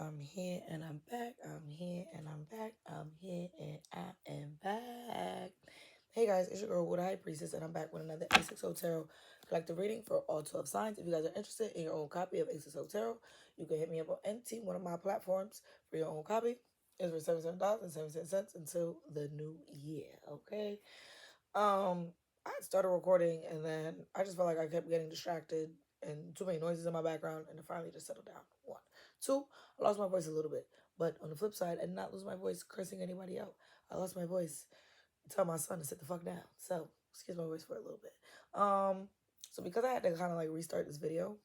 I'm here and I'm back. I'm here and I'm back. I'm here and I am back. Hey guys, it's your girl with a High Priestess, and I'm back with another Ancestral Tarot collective reading for all 12 signs. If you guys are interested in your own copy of Ancestral Tarot, you can hit me up on NT, one of my platforms, for your own copy. It's for $77.77 until the new year. Okay. I had started recording and then I just felt like I kept getting distracted and too many noises in my background, and it finally just settled down. One. Two, I lost my voice a little bit. But on the flip side, I did not lose my voice cursing anybody out. I lost my voice telling my son to sit the fuck down. So excuse my voice for a little bit. So because I had to kind of like restart this video,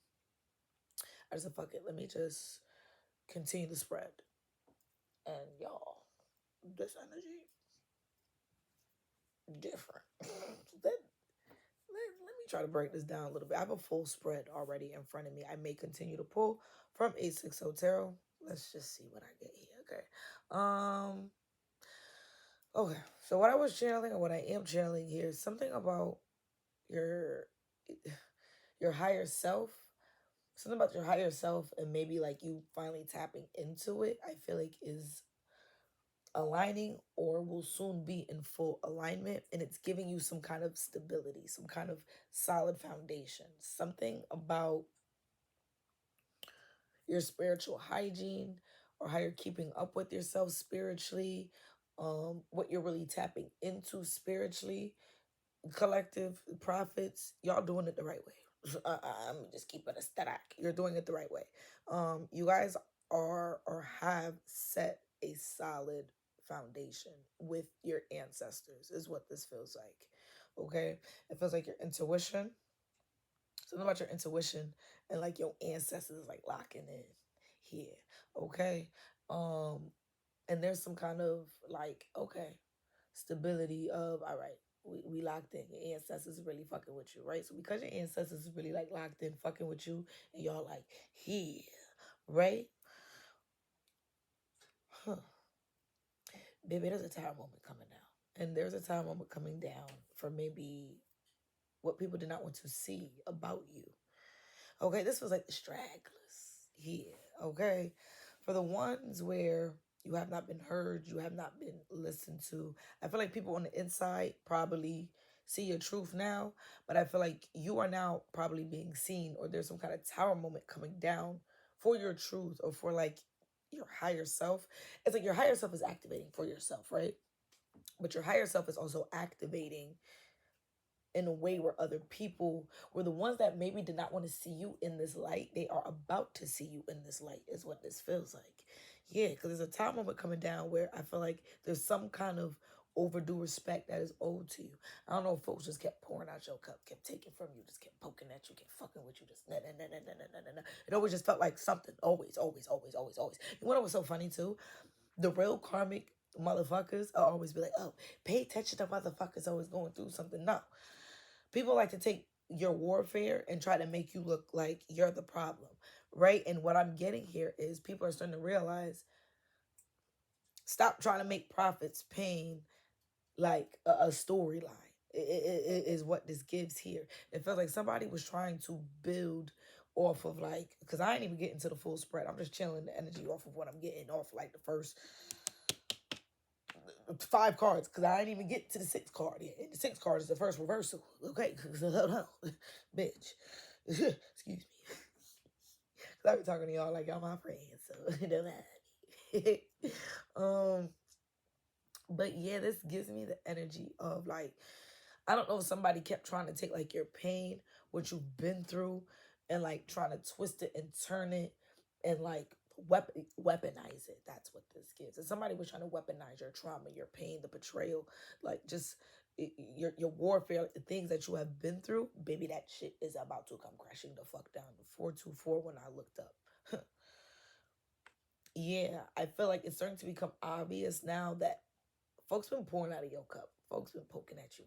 I just said fuck it. Let me just continue the spread. And y'all, this energy different. Let me try to break this down a little bit. I have a full spread already in front of me. I may continue to pull from 860 Tarot. Let's just see what I get here. Okay, so what I was channeling and what I am channeling here is something about your higher self. Something about your higher self and maybe like you finally tapping into it, I feel like is aligning or will soon be in full alignment, and it's giving you some kind of stability, some kind of solid foundation, something about your spiritual hygiene or how you're keeping up with yourself spiritually, what you're really tapping into spiritually. Collective prophets, y'all doing it the right way. I'm just keeping a stack. You're doing it the right way. You guys are or have set a solid foundation with your ancestors is what this feels like. Okay, it feels like your intuition, something about your intuition and like your ancestors like locking in here. Okay, and there's some kind of like, okay, stability of, all right, we locked in. Your ancestors is really fucking with you, right? So because your ancestors is really like locked in fucking with you and y'all like here, right? Huh. Baby, there's a time moment coming down. And there's a time moment coming down for maybe what people did not want to see about you. Okay, this was like the stragglers here, okay? For the ones where you have not been heard, you have not been listened to. I feel like people on the inside probably see your truth now, but I feel like you are now probably being seen, or there's some kind of tower moment coming down for your truth or for like your higher self. It's like your higher self is activating for yourself, right? But your higher self is also activating in a way where other people were the ones that maybe did not want to see you in this light. They are about to see you in this light is what this feels like. Yeah, because there's a time moment coming down where I feel like there's some kind of overdue respect that is owed to you. I don't know if folks just kept pouring out your cup, kept taking from you, just kept poking at you, kept fucking with you, just nah, nah, nah, nah, nah, nah, nah, nah. It always just felt like something. Always, always, always, always, always. You know what was so funny too? The real karmic motherfuckers will always be like, oh, pay attention to motherfuckers always going through something. No. People like to take your warfare and try to make you look like you're the problem, right? And what I'm getting here is people are starting to realize, stop trying to make profits pain like a storyline. It is what this gives here. It feels like somebody was trying to build off of like, because I ain't even getting to the full spread. I'm just chilling the energy off of what I'm getting off like the first 5 cards, because I didn't even get to the 6th card yet. And the 6th card is the first reversal. Okay, hold on, bitch. Excuse me. Cause I be talking to y'all like y'all my friends, so it don't matter. But yeah, this gives me the energy of like, I don't know if somebody kept trying to take like your pain, what you've been through, and like trying to twist it and turn it and like weaponize it. That's what this gives. And somebody was trying to weaponize your trauma, your pain, the betrayal, like just your warfare, the things that you have been through. Baby, that shit is about to come crashing the fuck down. The 424 when I looked up. Yeah, I feel like it's starting to become obvious now that folks been pouring out of your cup. Folks been poking at you.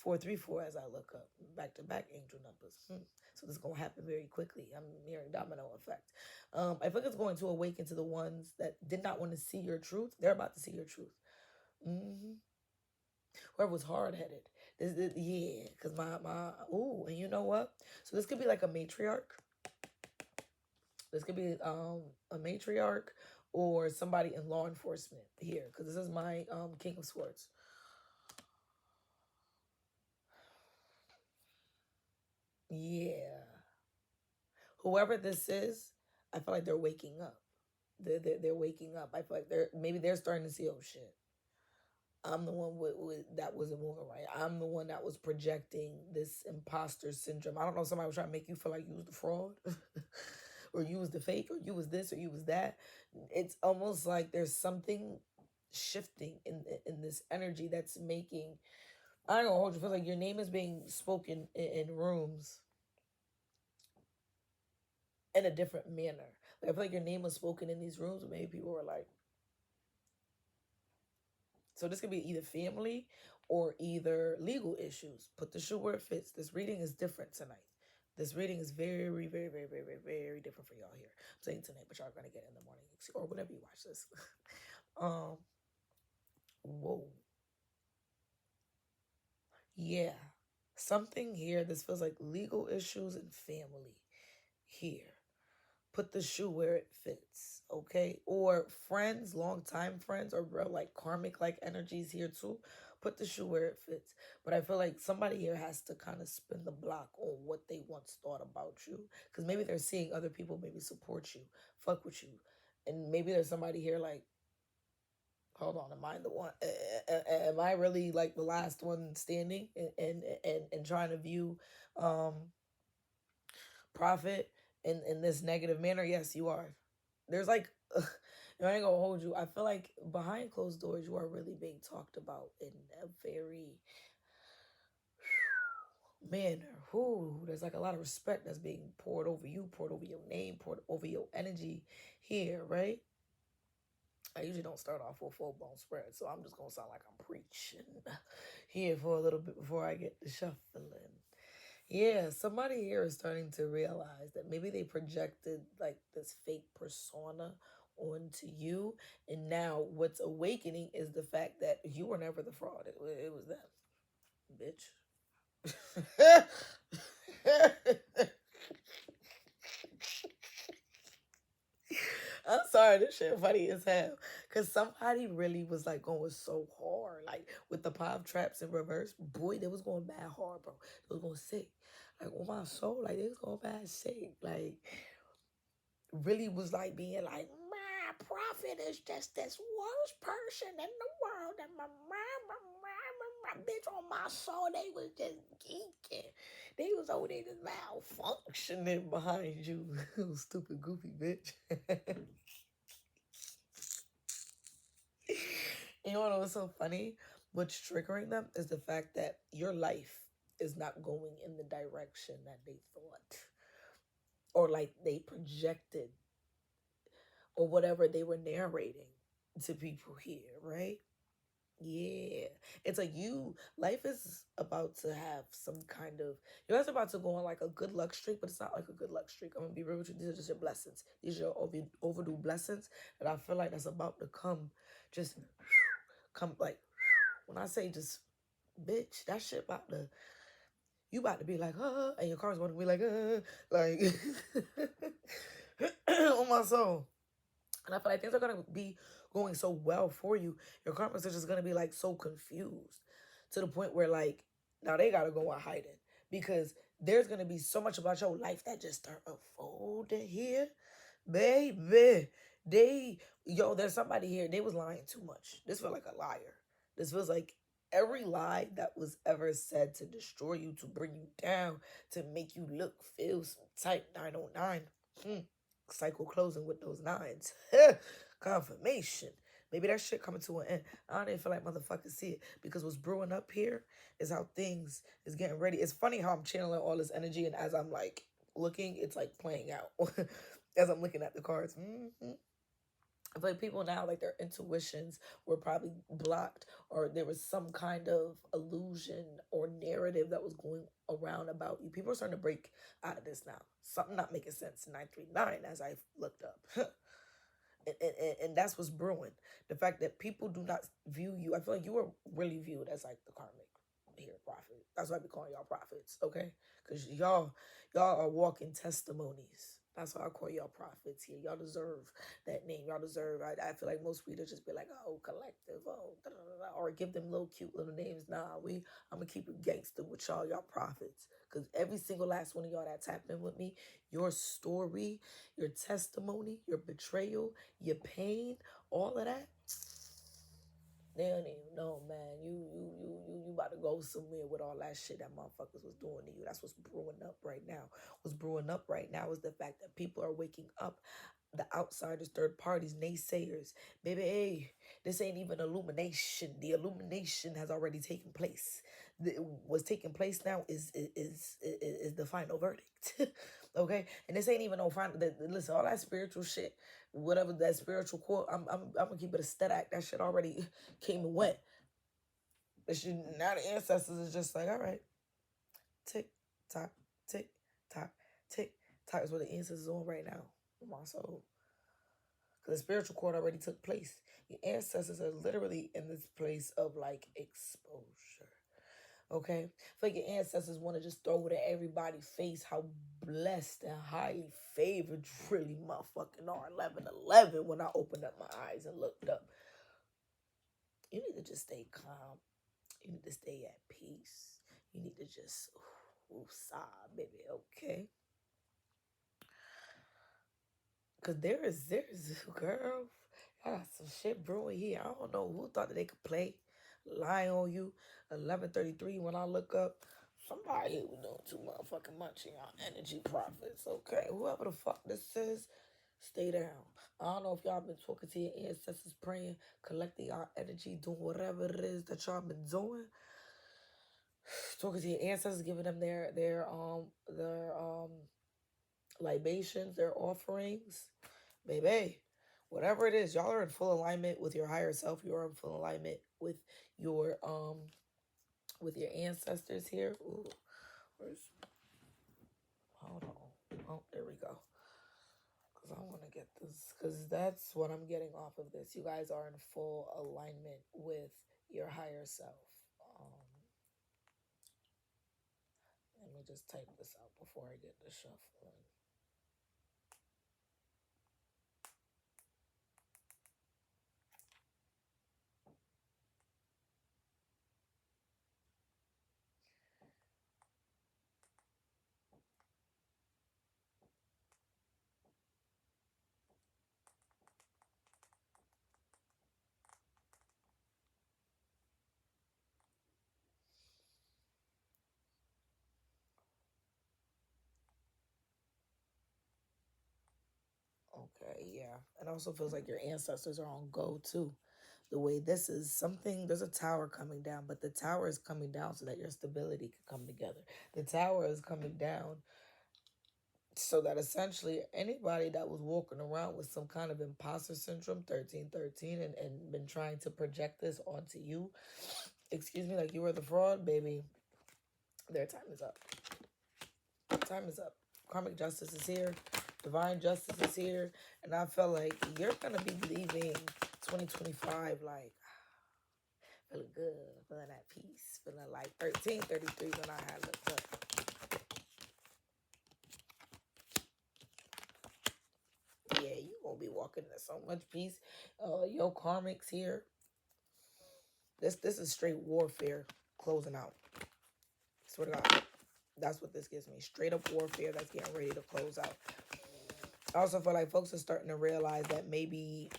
434 as I look up. Back to back angel numbers. So this is going to happen very quickly. I'm hearing domino effect. I think it's going to awaken to the ones that did not want to see your truth. They're about to see your truth. Whoever was hard-headed. Yeah, because ooh, and you know what? So this could be like a matriarch. This could be a matriarch or somebody in law enforcement here, because this is my King of Swords. Yeah. Whoever this is, I feel like they're waking up. They're waking up. I feel like they're starting to see, oh shit, I'm the one that wasn't moving right. I'm the one that was projecting this imposter syndrome. I don't know. Somebody was trying to make you feel like you was the fraud, or you was the fake, or you was this, or you was that. It's almost like there's something shifting in this energy that's making. I don't know. Hold you. Feel like your name is being spoken in rooms in a different manner. Like I feel like your name was spoken in these rooms, but maybe people were like, so this could be either family or either legal issues. Put the shoe where it fits. This reading is different tonight. This reading is very, very, very, very, very, very different for y'all here. I'm saying tonight, but y'all are gonna get it in the morning or whenever you watch this. Whoa. Yeah. Something here. This feels like legal issues and family here. Put the shoe where it fits, okay? Or friends, longtime friends, or real like karmic like energies here too. Put the shoe where it fits. But I feel like somebody here has to kind of spin the block on what they once thought about you. Because maybe they're seeing other people maybe support you, fuck with you. And maybe there's somebody here like, hold on, am I the one? Am I really like the last one standing and trying to view profit in this negative manner? Yes, you are. There's like, I ain't gonna hold you. I feel like behind closed doors, you are really being talked about in a very manner. Whoo, there's like a lot of respect that's being poured over you, poured over your name, poured over your energy here, right? I usually don't start off with full blown spread, so I'm just gonna sound like I'm preaching here for a little bit before I get the shuffling. Yeah, somebody here is starting to realize that maybe they projected like this fake persona onto you, and now what's awakening is the fact that you were never the fraud. It was them, bitch. I'm sorry, this shit funny as hell. Cause somebody really was like going so hard, like with the pop traps in reverse. Boy, they was going bad hard, bro. They was going sick. Like on my soul, like they was going bad sick. Like really was like being like, my prophet is just this worst person in the world. And my bitch on my soul, they was just geeking. They was over there just malfunctioning behind you. Stupid, goofy bitch. You know what's so funny? What's triggering them is the fact that your life is not going in the direction that they thought or like they projected or whatever they were narrating to people here, right? Yeah. It's like life is about to have some kind of, you're guys about to go on like a good luck streak, but it's not like a good luck streak. I'm gonna be real with you. These are just your blessings. These are your overdue blessings that I feel like that's about to come. Just come like, when I say just, bitch, that shit about to, you about to be like, and your car's about to be like, on my soul. And I feel like things are gonna be going so well for you. Your karmas are just gonna be like so confused to the point where like now they gotta go and hide it because there's gonna be so much about your life that just start unfolding here, baby. There's somebody here. They was lying too much. This feels like a liar. This feels like every lie that was ever said to destroy you, to bring you down, to make you look, feel some type 909. Cycle closing with those nines. Confirmation. Maybe that shit coming to an end. I don't even feel like motherfuckers see it because what's brewing up here is how things is getting ready. It's funny how I'm channeling all this energy and as I'm like looking, it's like playing out as I'm looking at the cards. I feel like people now, like their intuitions were probably blocked, or there was some kind of illusion or narrative that was going around about you. People are starting to break out of this now. Something not making sense. 939, as I looked up. And that's what's brewing. The fact that people do not view you. I feel like you were really viewed as like the karmic here prophet. That's why I be calling y'all prophets, okay? Because y'all are walking testimonies. That's why I call y'all prophets here. Y'all deserve that name. Y'all deserve. I feel like most readers just be like, oh, collective, oh, da, da, da, da, or give them little cute little names. Nah, I'm gonna keep it gangster with y'all. Y'all prophets, because every single last one of y'all that tapped in with me, your story, your testimony, your betrayal, your pain, all of that. They don't even know, man. You about to go somewhere with all that shit that motherfuckers was doing to you. That's what's brewing up right now. What's brewing up right now is the fact that people are waking up. The outsiders, third parties, naysayers. Baby, hey, this ain't even illumination. The illumination has already taken place. What's taking place now is the final verdict. Okay? And this ain't even no final. Listen, all that spiritual shit, whatever that spiritual quote, I'm gonna keep it a StellaStacks. That shit already came and went. Now the ancestors is just like, all right, tick tock, tick tock, tick tock is what the ancestors on right now. My soul. Because the spiritual court already took place. Your ancestors are literally in this place of like exposure. Okay? For your ancestors want to just throw it at everybody's face how blessed and highly favored really motherfucking are. 11:11 when I opened up my eyes and looked up. You need to just stay calm. You need to stay at peace. You need to just sigh, baby, okay? Because there's girl, I got some shit brewing here. I don't know who thought that they could lie on you. 11:33 when I look up. Somebody here was doing too motherfucking much in y'all energy profits, okay? Whoever the fuck this is, stay down. I don't know if y'all been talking to your ancestors, praying, collecting y'all energy, doing whatever it is that y'all been doing. Talking to your ancestors, giving them their libations, their offerings. Baby, whatever it is, y'all are in full alignment with your higher self. You are in full alignment with your ancestors here. Ooh, hold on. Oh, there we go. Because I want to get this, because that's what I'm getting off of this. You guys are in full alignment with your higher self. Let me just type this out before I get the shuffling. Okay, yeah. It also feels like your ancestors are on go too. The way this is something, there's a tower coming down, but the tower is coming down so that your stability can come together. The tower is coming down so that essentially anybody that was walking around with some kind of imposter syndrome, 1313, and been trying to project this onto you, excuse me, like you were the fraud, baby, their time is up. Time is up. Karmic justice is here. Divine justice is here. And I feel like you're going to be leaving 2025 like feeling good, feeling at peace, feeling like 1333 when I had looked up. Yeah, you going to be walking in so much peace. Yo, Karmic's here. This is straight warfare closing out. Swear to God. That's what this gives me. Straight up warfare that's getting ready to close out. I also feel like folks are starting to realize that maybe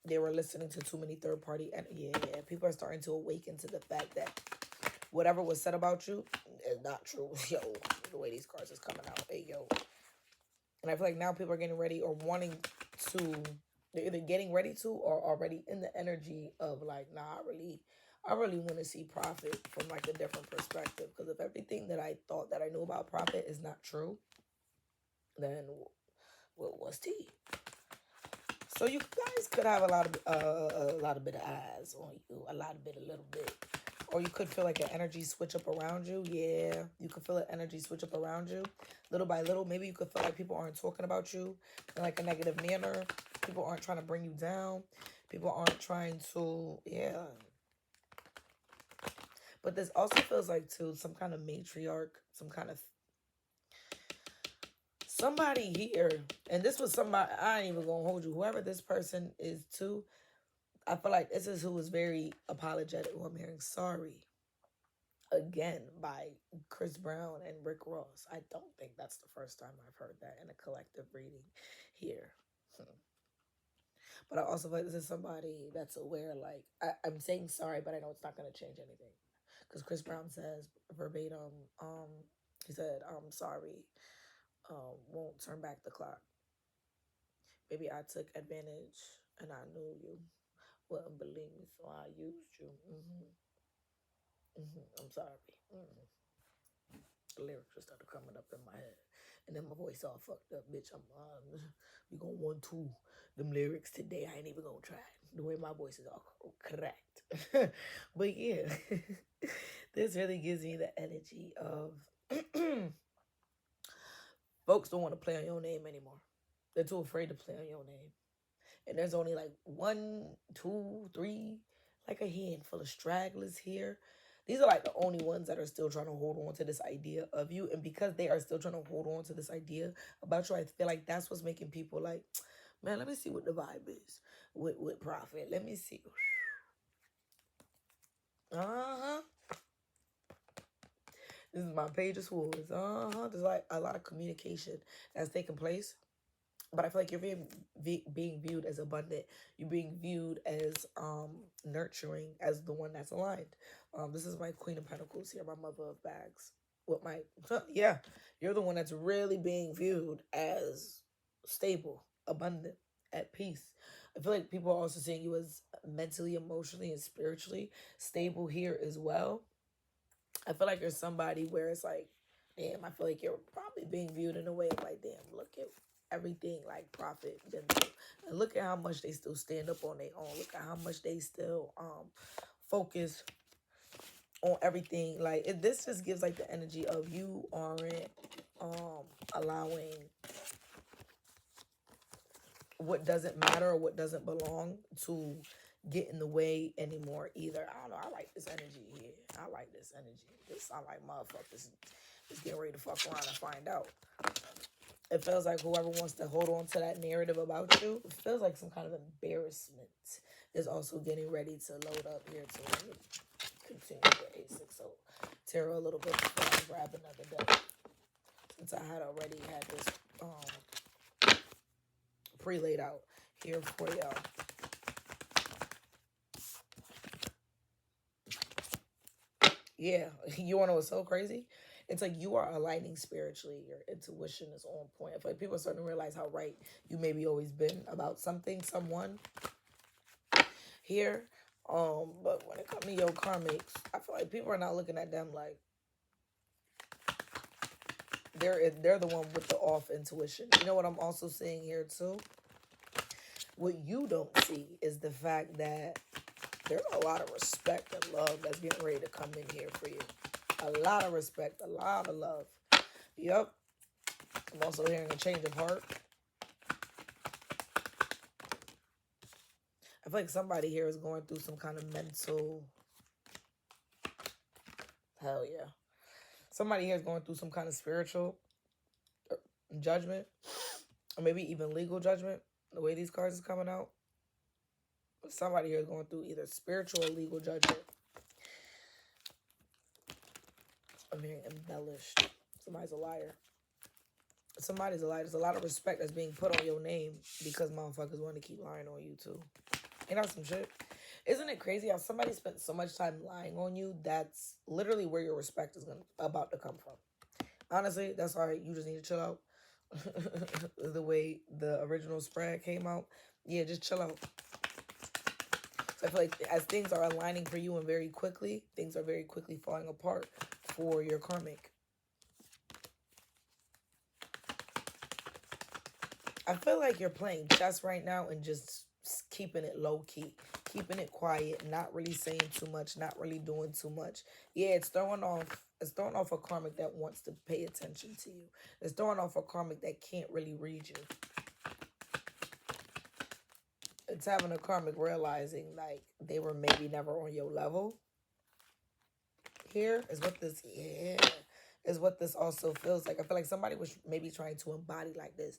they were listening to too many third party. And yeah, people are starting to awaken to the fact that whatever was said about you is not true. Yo, the way these cards is coming out. Hey, yo. And I feel like now people are getting ready or wanting to, they're either getting ready to or already in the energy of like, nah, I really want to see profit from like a different perspective. Because if everything that I thought that I knew about profit is not true, then what's tea? So you guys could have a lot of bit of eyes on you, a little bit. Or you could feel like an energy switch up around you. Yeah, you could feel an energy switch up around you. Little by little, maybe you could feel like people aren't talking about you in like a negative manner. People aren't trying to bring you down. People aren't trying to, yeah. But this also feels like, too, some kind of matriarch, some kind of somebody here, and this was somebody, I ain't even gonna hold you, whoever this person is too, I feel like this is who is very apologetic, who I'm hearing sorry. Again, by Chris Brown and Rick Ross. I don't think that's the first time I've heard that in a collective reading here. But I also feel like this is somebody that's aware, like, I'm saying sorry, but I know it's not going to change anything. Because Chris Brown says verbatim, he said, I'm sorry, won't turn back the clock. Maybe I took advantage and I knew you wouldn't believe me, so I used you. I'm sorry. The lyrics just started coming up in my head. And then my voice all fucked up, bitch. We gonna want to them lyrics today. I ain't even gonna try the way my voice is all correct. But yeah, this really gives me the energy of folks don't want to play on your name anymore. They're too afraid to play on your name. And there's only like 1, 2, 3, like a handful of stragglers here. These are like the only ones that are still trying to hold on to this idea of you. And because they are still trying to hold on to this idea about you, I feel like that's what's making people like, man, let me see what the vibe is with Prophet. Let me see. This is my page of swords. There's like a lot of communication that's taking place. But I feel like you're being viewed as abundant. You're being viewed as nurturing, as the one that's aligned. This is my Queen of Pentacles here, my Mother of Bags. With my yeah, you're the one that's really being viewed as stable, abundant, at peace. I feel like people are also seeing you as mentally, emotionally, and spiritually stable here as well. I feel like you're somebody where it's like, damn, I feel like you're probably being viewed in a way of like, damn, look at everything like Prophet been through. And look at how much they still stand up on their own. Look at how much they still focus on everything. Like this just gives like the energy of you aren't allowing what doesn't matter or what doesn't belong to get in the way anymore either. I don't know. I like this energy here. I like this energy. This sound like motherfuckers is getting ready to fuck around and find out. It feels like whoever wants to hold on to that narrative about you, it feels like some kind of embarrassment is also getting ready to load up here to continue with A6. So tarot a little bit before I grab another deck. Since I had already had this pre-laid out here for y'all. Yeah, you want to know what's so crazy? It's like you are aligning spiritually. Your intuition is on point. I feel like people are starting to realize how right you maybe always been about something, someone here. But when it comes to your karmics, I feel like people are not looking at them like they're the one with the off intuition. You know what I'm also seeing here too? What you don't see is the fact that there's a lot of respect and love that's getting ready to come in here for you. A lot of respect, a lot of love. Yep. I'm also hearing a change of heart. I feel like somebody here is going through some kind of mental... Hell yeah. Somebody here is going through some kind of spiritual judgment. Or maybe even legal judgment. The way these cards is coming out. Somebody here is going through either spiritual or legal judgment. I'm hearing embellished. Somebody's a liar. Somebody's a liar. There's a lot of respect that's being put on your name because motherfuckers want to keep lying on you too. Ain't that some shit? Isn't it crazy how somebody spent so much time lying on you? That's literally where your respect is about to come from. Honestly, that's why you just need to chill out. The way the original spread came out. Yeah, just chill out. So I feel like as things are aligning for you and very quickly, things are very quickly falling apart for your karmic. I feel like you're playing chess right now and just keeping it low key, keeping it quiet, not really saying too much, not really doing too much. Yeah, it's throwing off a karmic that wants to pay attention to you. It's throwing off a karmic that can't really read you. It's having a karmic realizing like they were maybe never on your level. Here is what this, yeah. is what this also feels like. I feel like somebody was maybe trying to embody like this,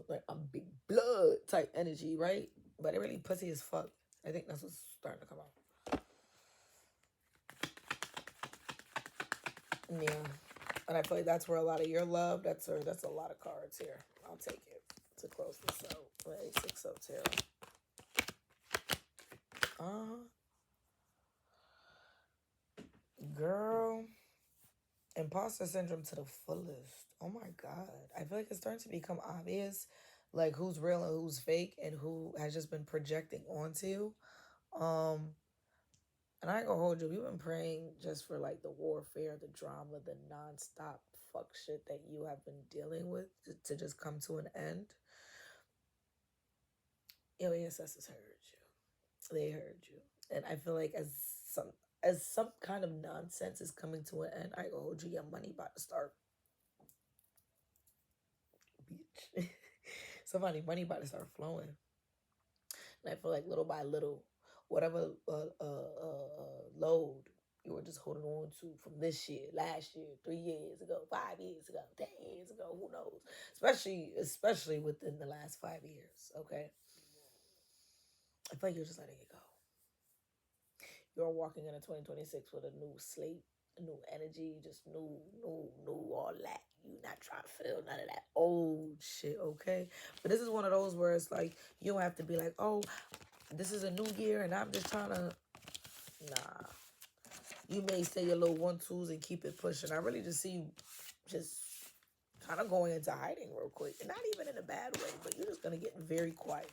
like I'm big blood type energy, right? But it really pussy as fuck. I think that's what's starting to come out. Yeah. And I feel like that's where a lot of your love, that's a lot of cards here. I'll take it to close this out. Right, 6 of tarot. Girl. Imposter syndrome to the fullest. Oh my God. I feel like it's starting to become obvious, like who's real and who's fake and who has just been projecting onto you. And I ain't gonna hold you. We've been praying just for like the warfare, the drama, the nonstop fuck shit that you have been dealing with to just come to an end. Your ancestors heard you. They heard you. And I feel like as some kind of nonsense is coming to an end, I ain't gonna hold you. Your money about to start. Bitch. Somebody money about to start flowing. And I feel like little by little, whatever load you were just holding on to from this year, last year, 3 years ago, 5 years ago, 10 years ago, who knows? Especially within the last 5 years, okay? I feel like you're just letting it go. You're walking into 2026 with a new slate, a new energy, just new, all that. You're not trying to feel none of that old shit, okay? But this is one of those where it's like, you don't have to be like, oh, this is a new year and I'm just trying to, nah. You may say your little 1-2s and keep it pushing. I really just see you just kind of going into hiding real quick. And not even in a bad way, but you're just going to get very quiet.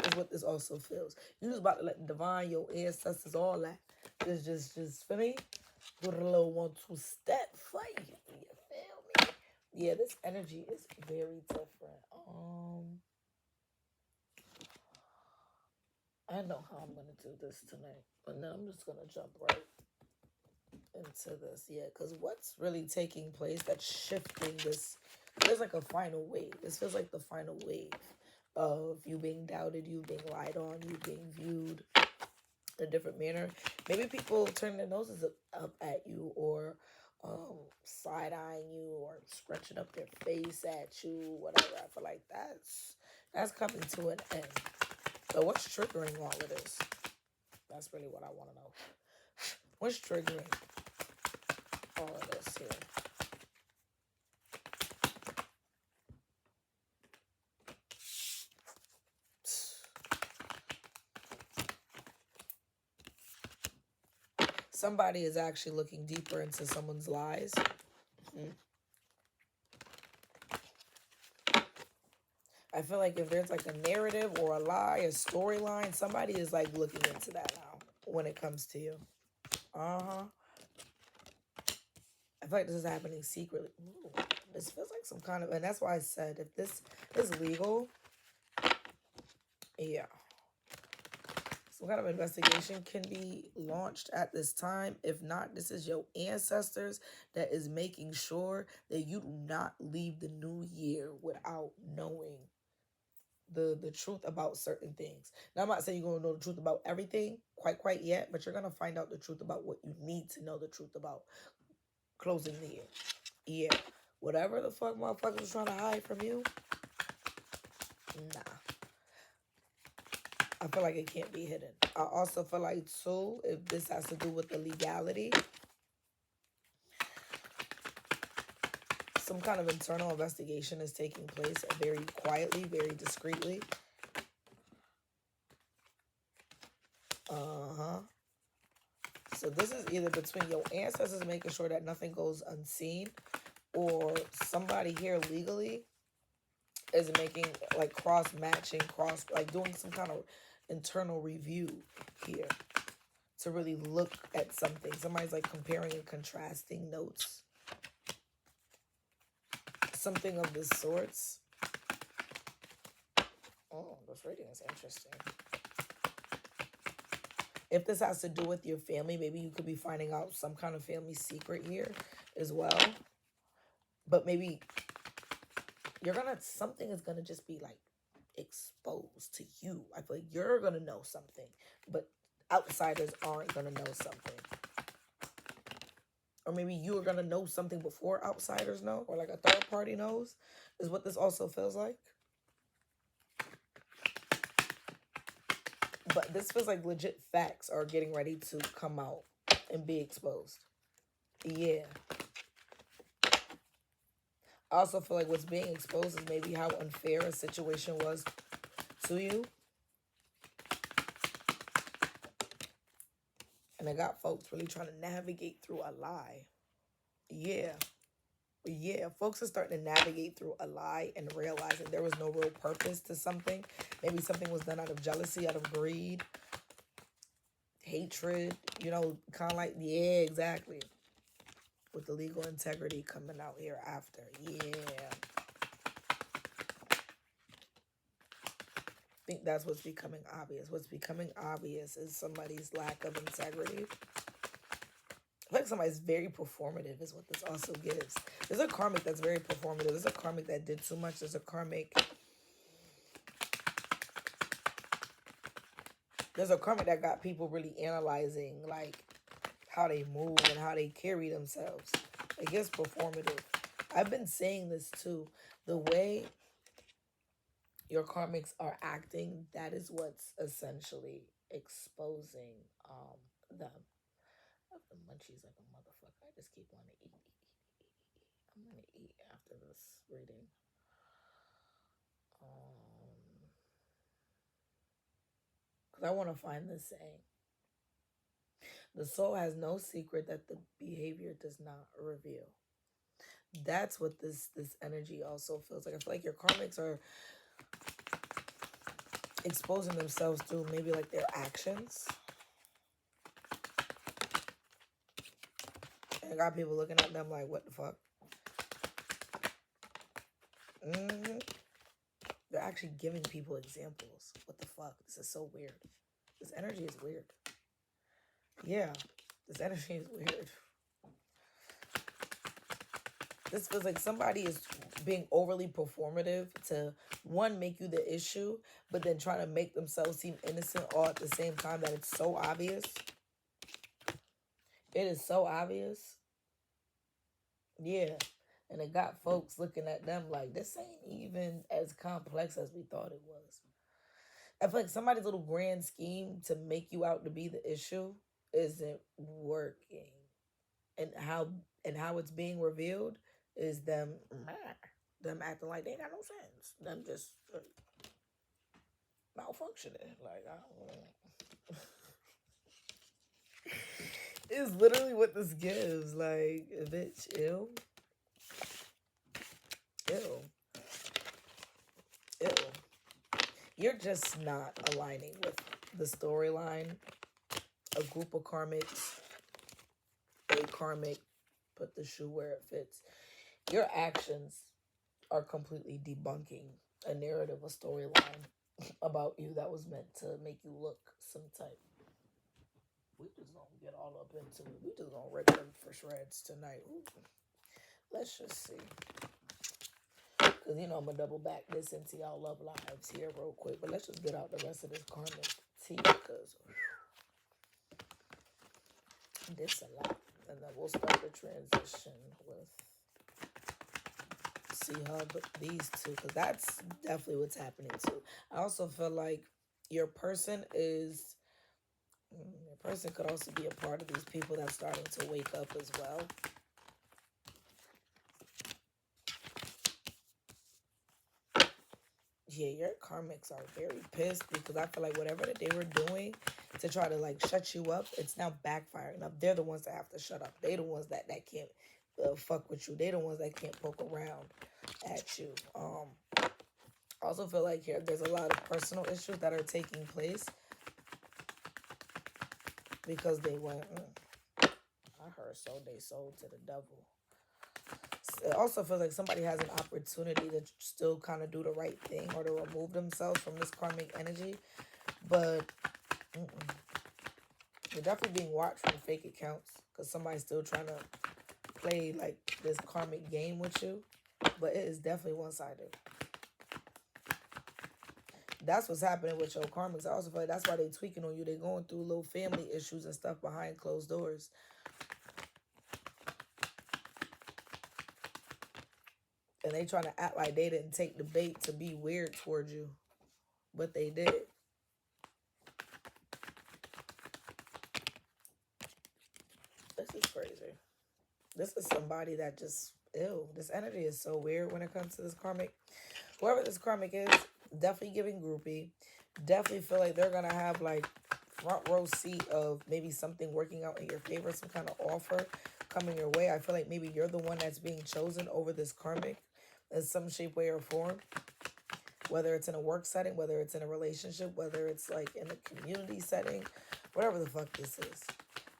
Is what this also feels. You're just about to let the divine, your ancestors, all that. Just for me, do a little 1-2 step for you. You feel me? Yeah, this energy is very different. I know how I'm going to do this tonight. And then I'm just going to jump right into this. Yeah, because what's really taking place that's shifting this, there's like a final wave. This feels like the final wave of you being doubted, you being lied on, you being viewed in a different manner. Maybe people turn their noses up at you or side-eyeing you or scrunching up their face at you, whatever. I feel like that's coming to an end. So what's triggering all of this? That's really what I want to know. What's triggering all of this here? Somebody is actually looking deeper into someone's lies. I feel like if there's like a narrative or a lie, a storyline, somebody is like looking into that now when it comes to you. I feel like this is happening secretly. Ooh, this feels like some kind of, and that's why I said if this is legal, yeah. Some kind of investigation can be launched at this time. If not, this is your ancestors that is making sure that you do not leave the new year without knowing the truth about certain things. Now, I'm not saying you're going to know the truth about everything quite yet, but you're going to find out the truth about what you need to know the truth about closing the year. Yeah. Whatever the fuck motherfuckers was trying to hide from you, nah. I feel like it can't be hidden. I also feel like, too, if this has to do with the legality, some kind of internal investigation is taking place very quietly, very discreetly. So this is either between your ancestors making sure that nothing goes unseen, or somebody here legally is making like cross-matching, like doing some kind of internal review here to really look at something. Somebody's like comparing and contrasting notes. Something of this sorts. Oh, this reading is interesting. If this has to do with your family, maybe you could be finding out some kind of family secret here as well. But maybe something is gonna just be like exposed to you. I feel like you're gonna know something, but outsiders aren't gonna know something. Or maybe you are going to know something before outsiders know, or like a third party knows, is what this also feels like. But this feels like legit facts are getting ready to come out and be exposed. Yeah. I also feel like what's being exposed is maybe how unfair a situation was to you. And I got folks really trying to navigate through a lie. Yeah. Yeah, folks are starting to navigate through a lie and realizing there was no real purpose to something. Maybe something was done out of jealousy, out of greed, hatred, you know, kind of like, yeah, exactly. With the legal integrity coming out here after. Yeah. I think that's what's becoming obvious. What's becoming obvious is somebody's lack of integrity. I feel like somebody's very performative is what this also gives. There's a karmic that's very performative. There's a karmic that did too much. There's a karmic that got people really analyzing like how they move and how they carry themselves. It gets performative. I've been saying this too. The way your karmics are acting, that is what's essentially exposing them. I have the munchies like a motherfucker. I just keep wanting to eat. I'm gonna eat after this reading. Because I want to find this saying. The soul has no secret that the behavior does not reveal. That's what this energy also feels like. I feel like your karmics are exposing themselves through maybe like their actions. And I got people looking at them like, what the fuck? They're actually giving people examples. What the fuck? This is so weird. This energy is weird. Yeah, this energy is weird. This feels like somebody is being overly performative to, one, make you the issue, but then trying to make themselves seem innocent all at the same time that it's so obvious. It is so obvious. Yeah. And it got folks looking at them like, this ain't even as complex as we thought it was. I feel like somebody's little grand scheme to make you out to be the issue isn't working. And how it's being revealed is them acting like they ain't got no sense. Them just malfunctioning. Like, I don't know. It's literally what this gives. Like, bitch, ew. You're just not aligning with the storyline. A group of karmics, a karmic, put the shoe where it fits. Your actions are completely debunking a narrative, a storyline about you that was meant to make you look some type. We just gonna get all up into it. We just gonna rip them for shreds tonight. Ooh. Let's just see. Because, you know, I'm going to double back this into y'all love lives here real quick. But let's just get out the rest of this karmic tea because this a lot. And then we'll start the transition with see how these two. Because that's definitely what's happening too. I also feel like your person could also be a part of these people that's starting to wake up as well. Yeah, your karmics are very pissed because I feel like whatever that they were doing to try to like shut you up, it's now backfiring. Now they're the ones that have to shut up. They're the ones that can't fuck with you. They're the ones that can't poke around at you. I also feel like here there's a lot of personal issues that are taking place because they went. I heard so they sold to the devil. It also feels like somebody has an opportunity to still kind of do the right thing or to remove themselves from this karmic energy. But you're definitely being watched from fake accounts because somebody's still trying to play like this karmic game with you. But it is definitely one-sided. That's what's happening with your karmics. I also feel like that's why they're tweaking on you. They're going through little family issues and stuff behind closed doors. And they trying to act like they didn't take the bait to be weird towards you. But they did. This is crazy. This is somebody that just, ew. This energy is so weird when it comes to this karmic. Whoever this karmic is, definitely giving groupie. Definitely feel like they're going to have like front row seat of maybe something working out in your favor, some kind of offer coming your way. I feel like maybe you're the one that's being chosen over this karmic in some shape, way, or form. Whether it's in a work setting, whether it's in a relationship, whether it's like in a community setting, whatever the fuck this is.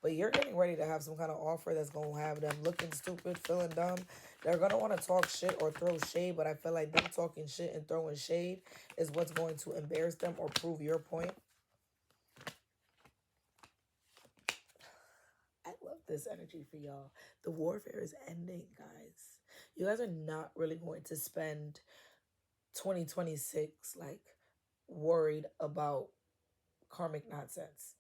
But you're getting ready to have some kind of offer that's going to have them looking stupid, feeling dumb. They're going to want to talk shit or throw shade, but I feel like them talking shit and throwing shade is what's going to embarrass them or prove your point. I love this energy for y'all. The warfare is ending, guys. You guys are not really going to spend 2026 like worried about karmic nonsense.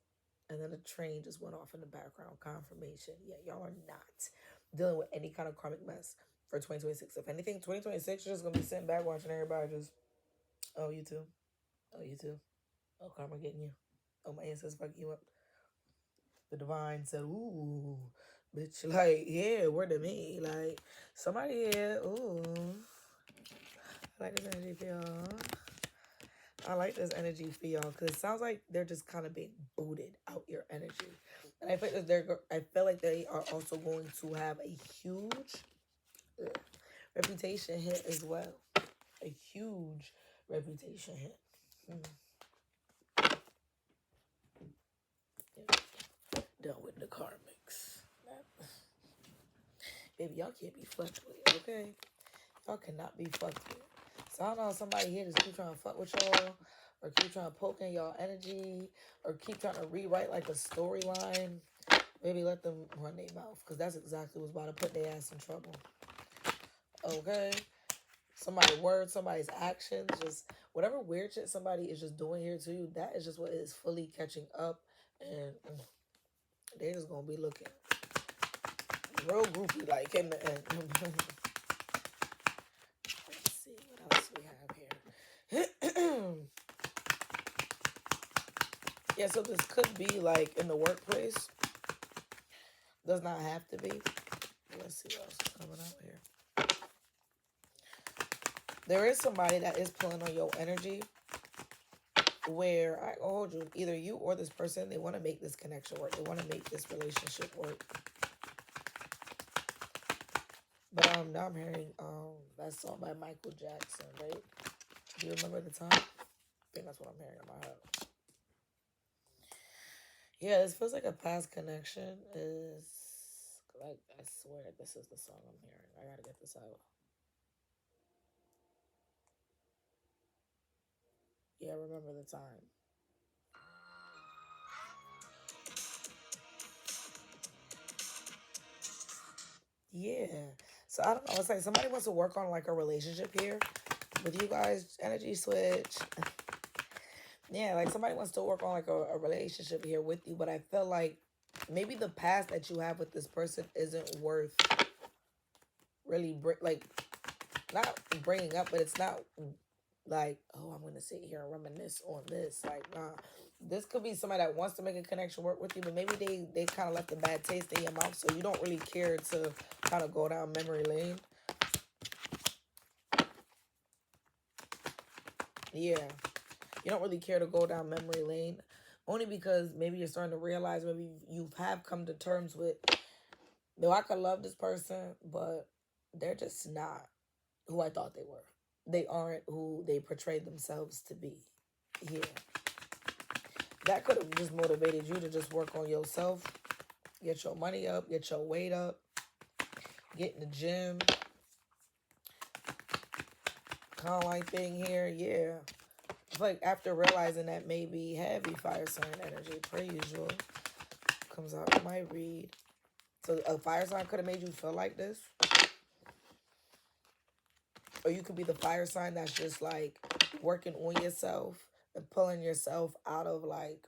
And then the train just went off in the background. Confirmation. Yeah, y'all are not dealing with any kind of karmic mess for 2026. If anything, 2026, you're just going to be sitting back watching everybody just, oh, you too. Oh, you too. Oh, karma getting you. Oh, my ancestors fucking you up. The divine said, ooh, bitch, like, yeah, word to me. Like, somebody here, ooh. I like this energy for y'all. I like this energy for y'all because it sounds like they're just kind of being booted out your energy. And I feel like they are also going to have a huge reputation hit as well. A huge reputation hit. Yeah. Done with the karmics. Baby, y'all can't be fucked with, okay? Y'all cannot be fucked with. So I don't know, somebody here just keep trying to fuck with y'all, or keep trying to poke in y'all energy, or keep trying to rewrite like a storyline. Maybe let them run their mouth, because that's exactly what's about to put their ass in trouble. Okay? Somebody's words, somebody's actions, just whatever weird shit somebody is just doing here to you, that is just what is fully catching up, and they're just gonna be looking real goofy like in the end. Let's see what else we have here. Yeah, so this could be like in the workplace. Does not have to be. Let's see what else is coming out here. There is somebody that is pulling on your energy where I hold you, either you or this person, they want to make this connection work. They want to make this relationship work. But now I'm hearing that song by Michael Jackson, right? Do you remember the time? I think that's what I'm hearing in my head. Yeah, this feels like a past connection is like, I swear this is the song I'm hearing. I gotta get this out. Yeah, remember the time. Yeah. So I don't know. It's like somebody wants to work on like a relationship here with you guys. Energy switch. Yeah, like somebody wants to work on like a relationship here with you, but I feel like maybe the past that you have with this person isn't worth really like not bringing up, but it's not like, oh, I'm gonna sit here and reminisce on this. Like, nah, this could be somebody that wants to make a connection work with you, but maybe they kind of left a bad taste in your mouth, so you don't really care to kind of go down memory lane. Yeah, you don't really care to go down memory lane, only because maybe you're starting to realize, maybe you have come to terms with, no, I could love this person, but they're just not who I thought they were. They aren't who they portrayed themselves to be. Yeah. That could have just motivated you to just work on yourself, get your money up, get your weight up, get in the gym. Kind of like thing here, yeah. It's like after realizing that maybe heavy fire sign energy, per usual, comes out in my read. So a fire sign could have made you feel like this. Or you could be the fire sign that's just like working on yourself and pulling yourself out of like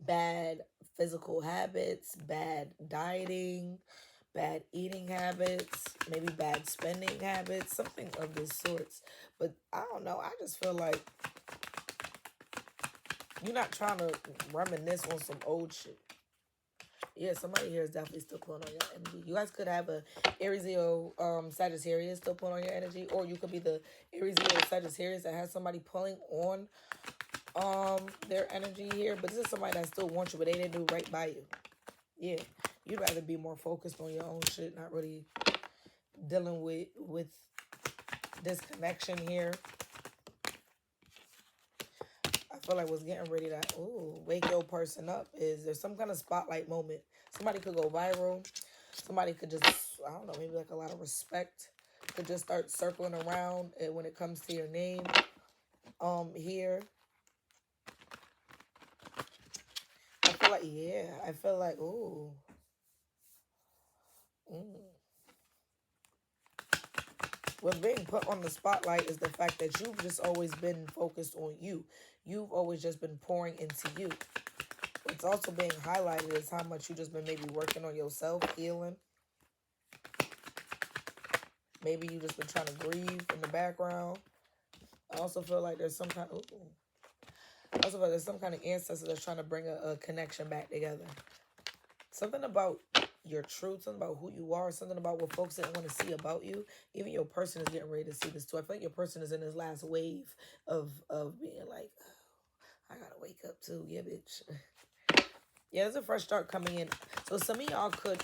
bad physical habits, bad dieting, bad eating habits, maybe bad spending habits, something of this sorts. But I don't know. I just feel like you're not trying to reminisce on some old shit. Yeah, somebody here is definitely still pulling on your energy. You guys could have a Aries Leo, Sagittarius still pulling on your energy, or you could be the Aries Leo Sagittarius that has somebody pulling on their energy here. But this is somebody that still wants you, but they didn't do right by you. Yeah, you'd rather be more focused on your own shit, not really dealing with this connection here. I feel like what's getting ready to wake your person up is there's some kind of spotlight moment. Somebody could go viral. Somebody could just, I don't know, maybe like a lot of respect could just start circling around when it comes to your name. Here, I feel like, yeah, I feel like, ooh. What's being put on the spotlight is the fact that you've just always been focused on you. You've always just been pouring into you. What's also being highlighted is how much you just been maybe working on yourself, healing. Maybe you just been trying to grieve in the background. I also feel like there's some kind of ancestor that's trying to bring a connection back together. Something about your truth, something about who you are, something about what folks didn't want to see about you. Even your person is getting ready to see this too. I feel like your person is in this last wave of being like, oh, I gotta wake up too. Yeah, bitch. Yeah, there's a fresh start coming in. So some of y'all could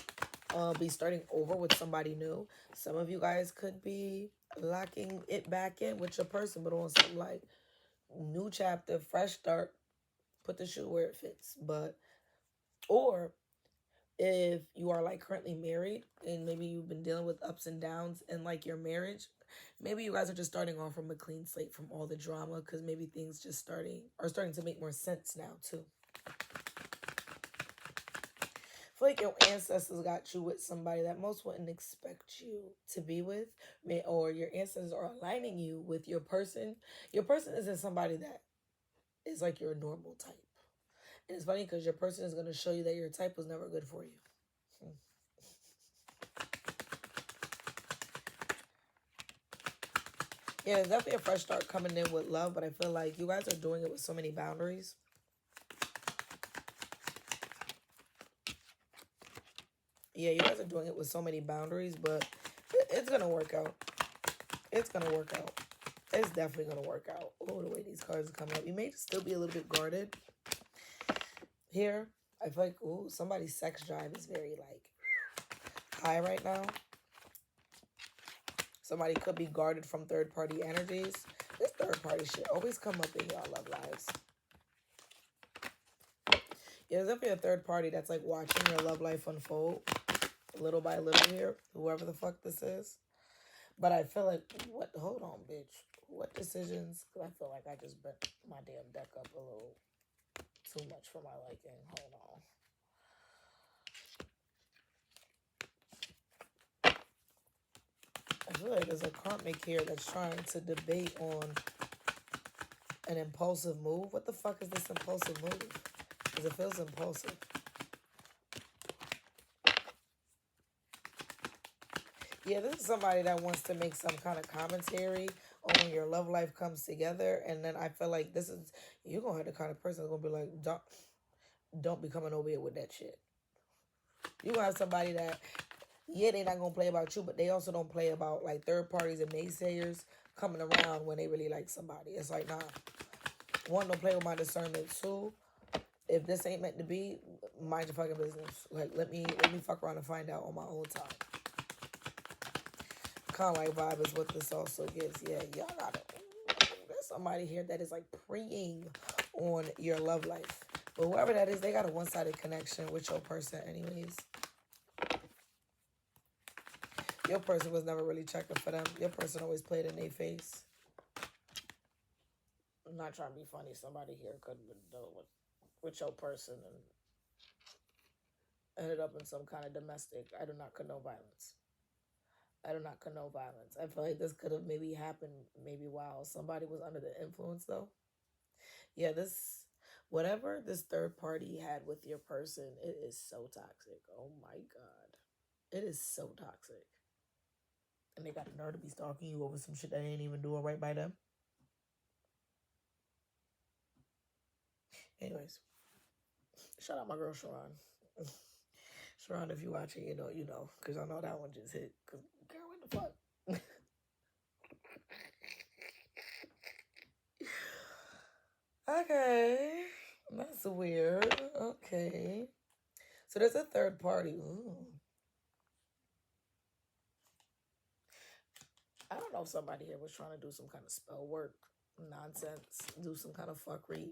be starting over with somebody new. Some of you guys could be locking it back in with your person, but on something like new chapter, fresh start, put the shoe where it fits. But, or if you are like currently married and maybe you've been dealing with ups and downs in like your marriage, maybe you guys are just starting off from a clean slate from all the drama, because maybe things just starting to make more sense now too. I feel like your ancestors got you with somebody that most wouldn't expect you to be with, or your ancestors are aligning you with your person. Your person isn't somebody that is like your normal type. And it's funny because your person is going to show you that your type was never good for you. Yeah, there's definitely a fresh start coming in with love, but I feel like you guys are doing it with so many boundaries. Yeah, you guys are doing it with so many boundaries, but it's going to work out. It's going to work out. It's definitely going to work out. Oh, the way these cards are coming up. You may still be a little bit guarded here. I feel like, ooh, somebody's sex drive is very, like, high right now. Somebody could be guarded from third-party energies. This third-party shit always come up in y'all love lives. Yeah, there's definitely a third party that's, like, watching your love life unfold little by little here, whoever the fuck this is. But I feel like, hold on, bitch. What decisions? Because I feel like I just bent my damn deck up a little too much for my liking. Hold on. I feel like there's a karmic here that's trying to debate on an impulsive move. What the fuck is this impulsive move? Because it feels impulsive. Yeah, this is somebody that wants to make some kind of commentary on when your love life comes together. And then I feel like you're going to have the kind of person that's going to be like, don't be coming over here with that shit. You're going to have somebody that, yeah, they're not going to play about you, but they also don't play about like third parties and naysayers coming around when they really like somebody. It's like, nah, one, don't play with my discernment. Two, if this ain't meant to be, mind your fucking business. Like, let me fuck around and find out on my own time. Kind of like vibe is what this also gives. Yeah, y'all got it. There's somebody here that is like preying on your love life. But whoever that is, they got a one-sided connection with your person anyways. Your person was never really checking for them. Your person always played in their face. I'm not trying to be funny. Somebody here could have been dealing with your person and ended up in some kind of domestic. I do not condone violence. I do not condone violence. I feel like this could have maybe happened maybe while somebody was under the influence though. Yeah, whatever this third party had with your person, it is so toxic. Oh my God. It is so toxic. And they got the nerve to be stalking you over some shit that ain't even doing right by them. Anyways, shout out my girl Sharon. Sharon, if you watching, you know, because I know that one just hit. Cause girl, what the fuck? Okay, that's weird. Okay, so there's a third party. Ooh. I don't know if somebody here was trying to do some kind of spell work nonsense, do some kind of fuckery,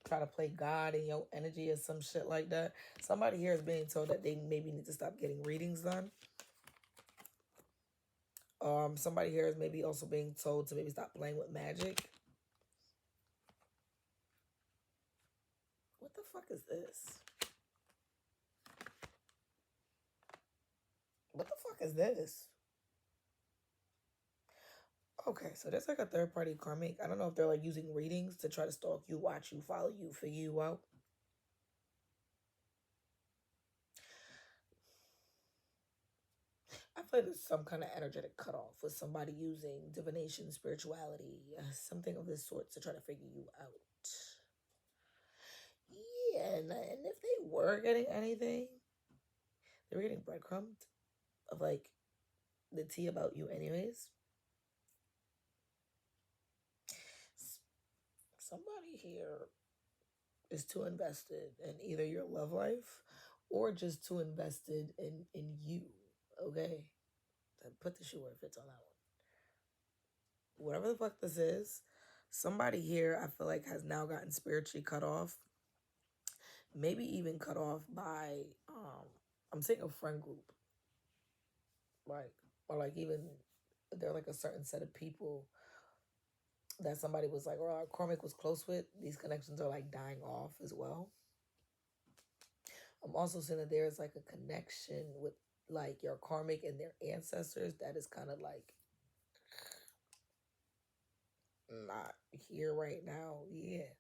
try to play God in your energy or some shit like that. Somebody here is being told that they maybe need to stop getting readings done. Somebody here is maybe also being told to maybe stop playing with magic. What the fuck is this? What the fuck is this? Okay, so there's like a third party karmic. I don't know if they're like using readings to try to stalk you, watch you, follow you, figure you out. I feel like there's some kind of energetic cutoff with somebody using divination, spirituality, something of this sort to try to figure you out. Yeah, and if they were getting anything, they were getting breadcrumbed of like the tea about you anyways. Somebody here is too invested in either your love life or just too invested in you, okay? Put the shoe where it fits on that one. Whatever the fuck this is, somebody here I feel like has now gotten spiritually cut off. Maybe even cut off by I'm saying a friend group. Like, or like even they're like a certain set of people that somebody was like, or Karmic was close with. These connections are like dying off as well. I'm also seeing that there's like a connection with like your Karmic and their ancestors that is kind of like not here right now. Yeah.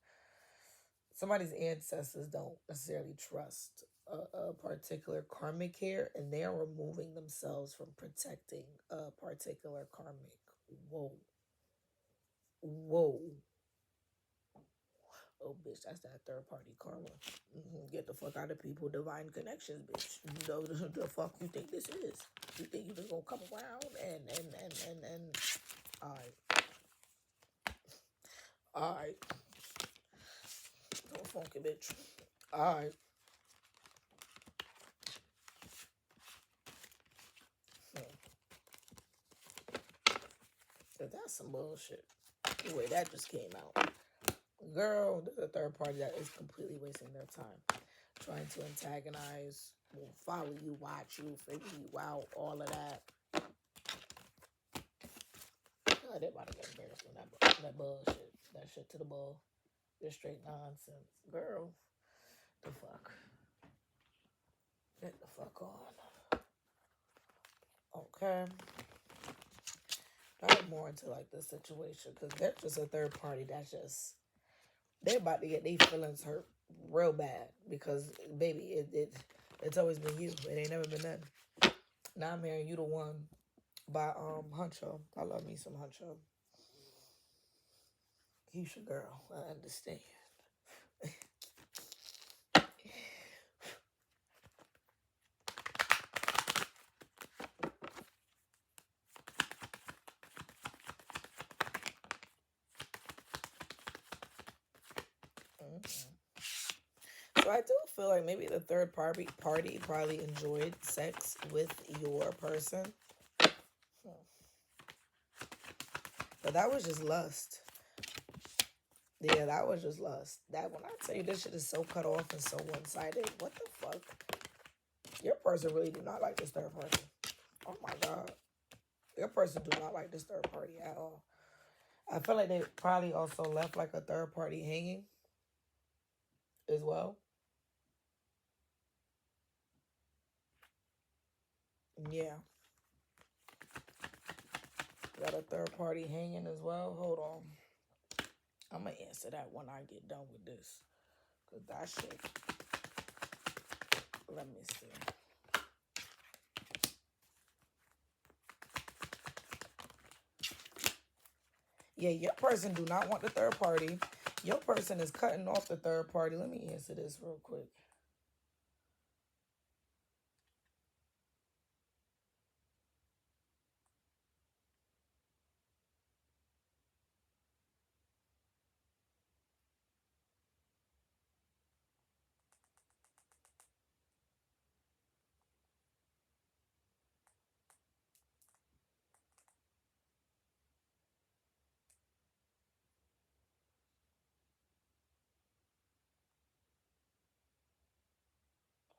Somebody's ancestors don't necessarily trust a particular karmic here, and they are removing themselves from protecting a particular karmic. Whoa. Whoa. Oh, bitch, that's that third party karma. Get the fuck out of people. Divine connections, bitch. You know the fuck you think this is? You think you just gonna come around and alright. Don't funky, bitch. Alright. That's some bullshit. The way that just came out. Girl, there's a third party that is completely wasting their time. Trying to antagonize, follow you, watch you, figure you out, all of that. God, they're about to get embarrassed when that bullshit. That shit to the bull. Just straight nonsense. Girl, the fuck. Get the fuck on. Okay. Dive more into like this situation because they're just a third party that's just they're about to get their feelings hurt real bad because baby it's always been you. It ain't never been nothing. Now I'm hearing You the One by Huncho. I love me some Huncho. He's your girl. I understand. So I do feel like maybe the third party probably enjoyed sex with your person. But that was just lust. Yeah, that was just lust. That when I tell you this shit is so cut off and so one-sided, what the fuck? Your person really do not like this third party. Oh my God. Your person do not like this third party at all. I feel like they probably also left like a third party hanging as well. Yeah. Got a third party hanging as well. Hold on. I'm going to answer that when I get done with this. Because that shit. Let me see. Yeah, your person do not want the third party. Your person is cutting off the third party. Let me answer this real quick.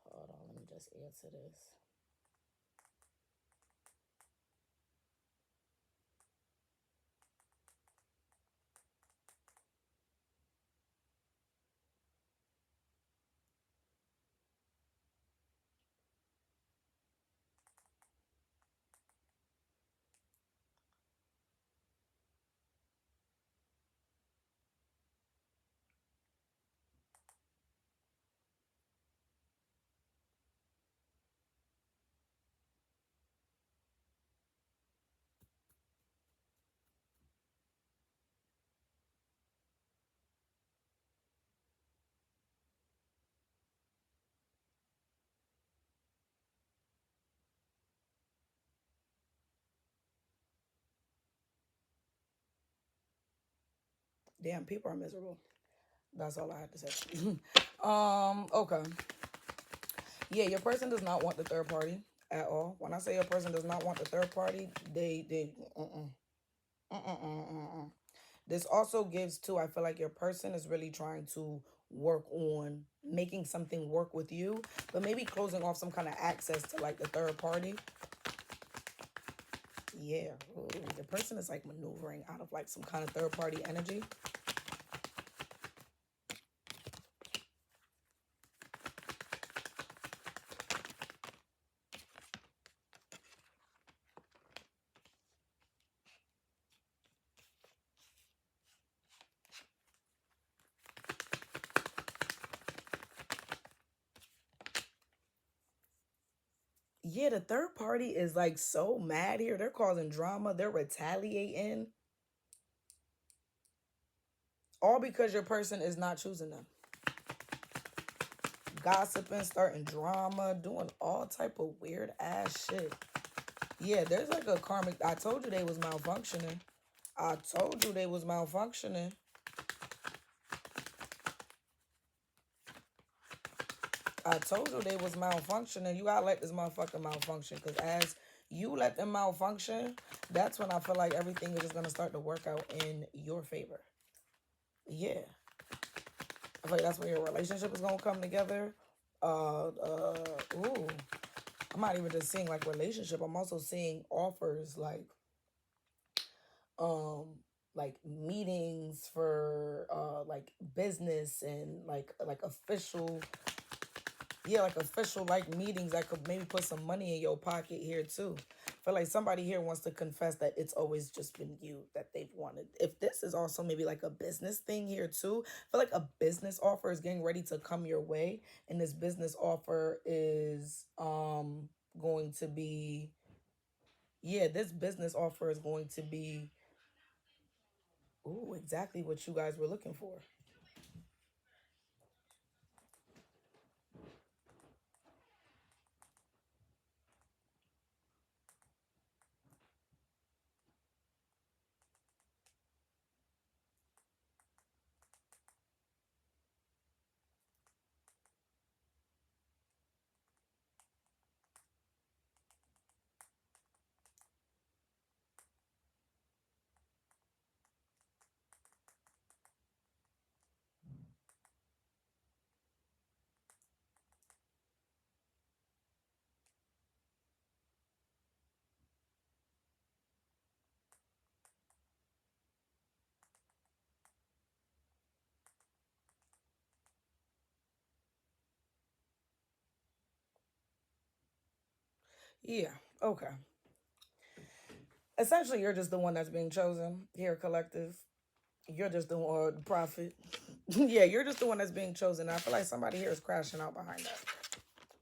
Hold on, let me just answer this. Damn, people are miserable. That's all I have to say. Okay. Yeah, your person does not want the third party at all. When I say your person does not want the third party, This also gives too, I feel like your person is really trying to work on making something work with you, but maybe closing off some kind of access to like the third party. Yeah. Ooh, the person is like maneuvering out of like some kind of third party energy. Yeah, the third party is like so mad here. They're causing drama. They're retaliating. All because your person is not choosing them. Gossiping, starting drama, doing all type of weird ass shit. Yeah, there's like a karmic. I told you they was malfunctioning. I told you they was malfunctioning. I told you they was malfunctioning. You gotta let this motherfucker malfunction. Because as you let them malfunction, that's when I feel like everything is just gonna start to work out in your favor. Yeah. I feel like that's where your relationship is gonna come together. Ooh. I'm not even just seeing like relationship. I'm also seeing offers um like meetings for like business and like official, yeah, like official like meetings that could maybe put some money in your pocket here too. I feel like somebody here wants to confess that it's always just been you that they've wanted. If this is also maybe like a business thing here too, I feel like a business offer is getting ready to come your way, and this business offer is going to be, yeah, this business offer is going to be, ooh, exactly what you guys were looking for. Yeah, okay. Essentially, you're just the one that's being chosen here, collective. You're just the one, or the prophet. Yeah, you're just the one that's being chosen. I feel like somebody here is crashing out behind that.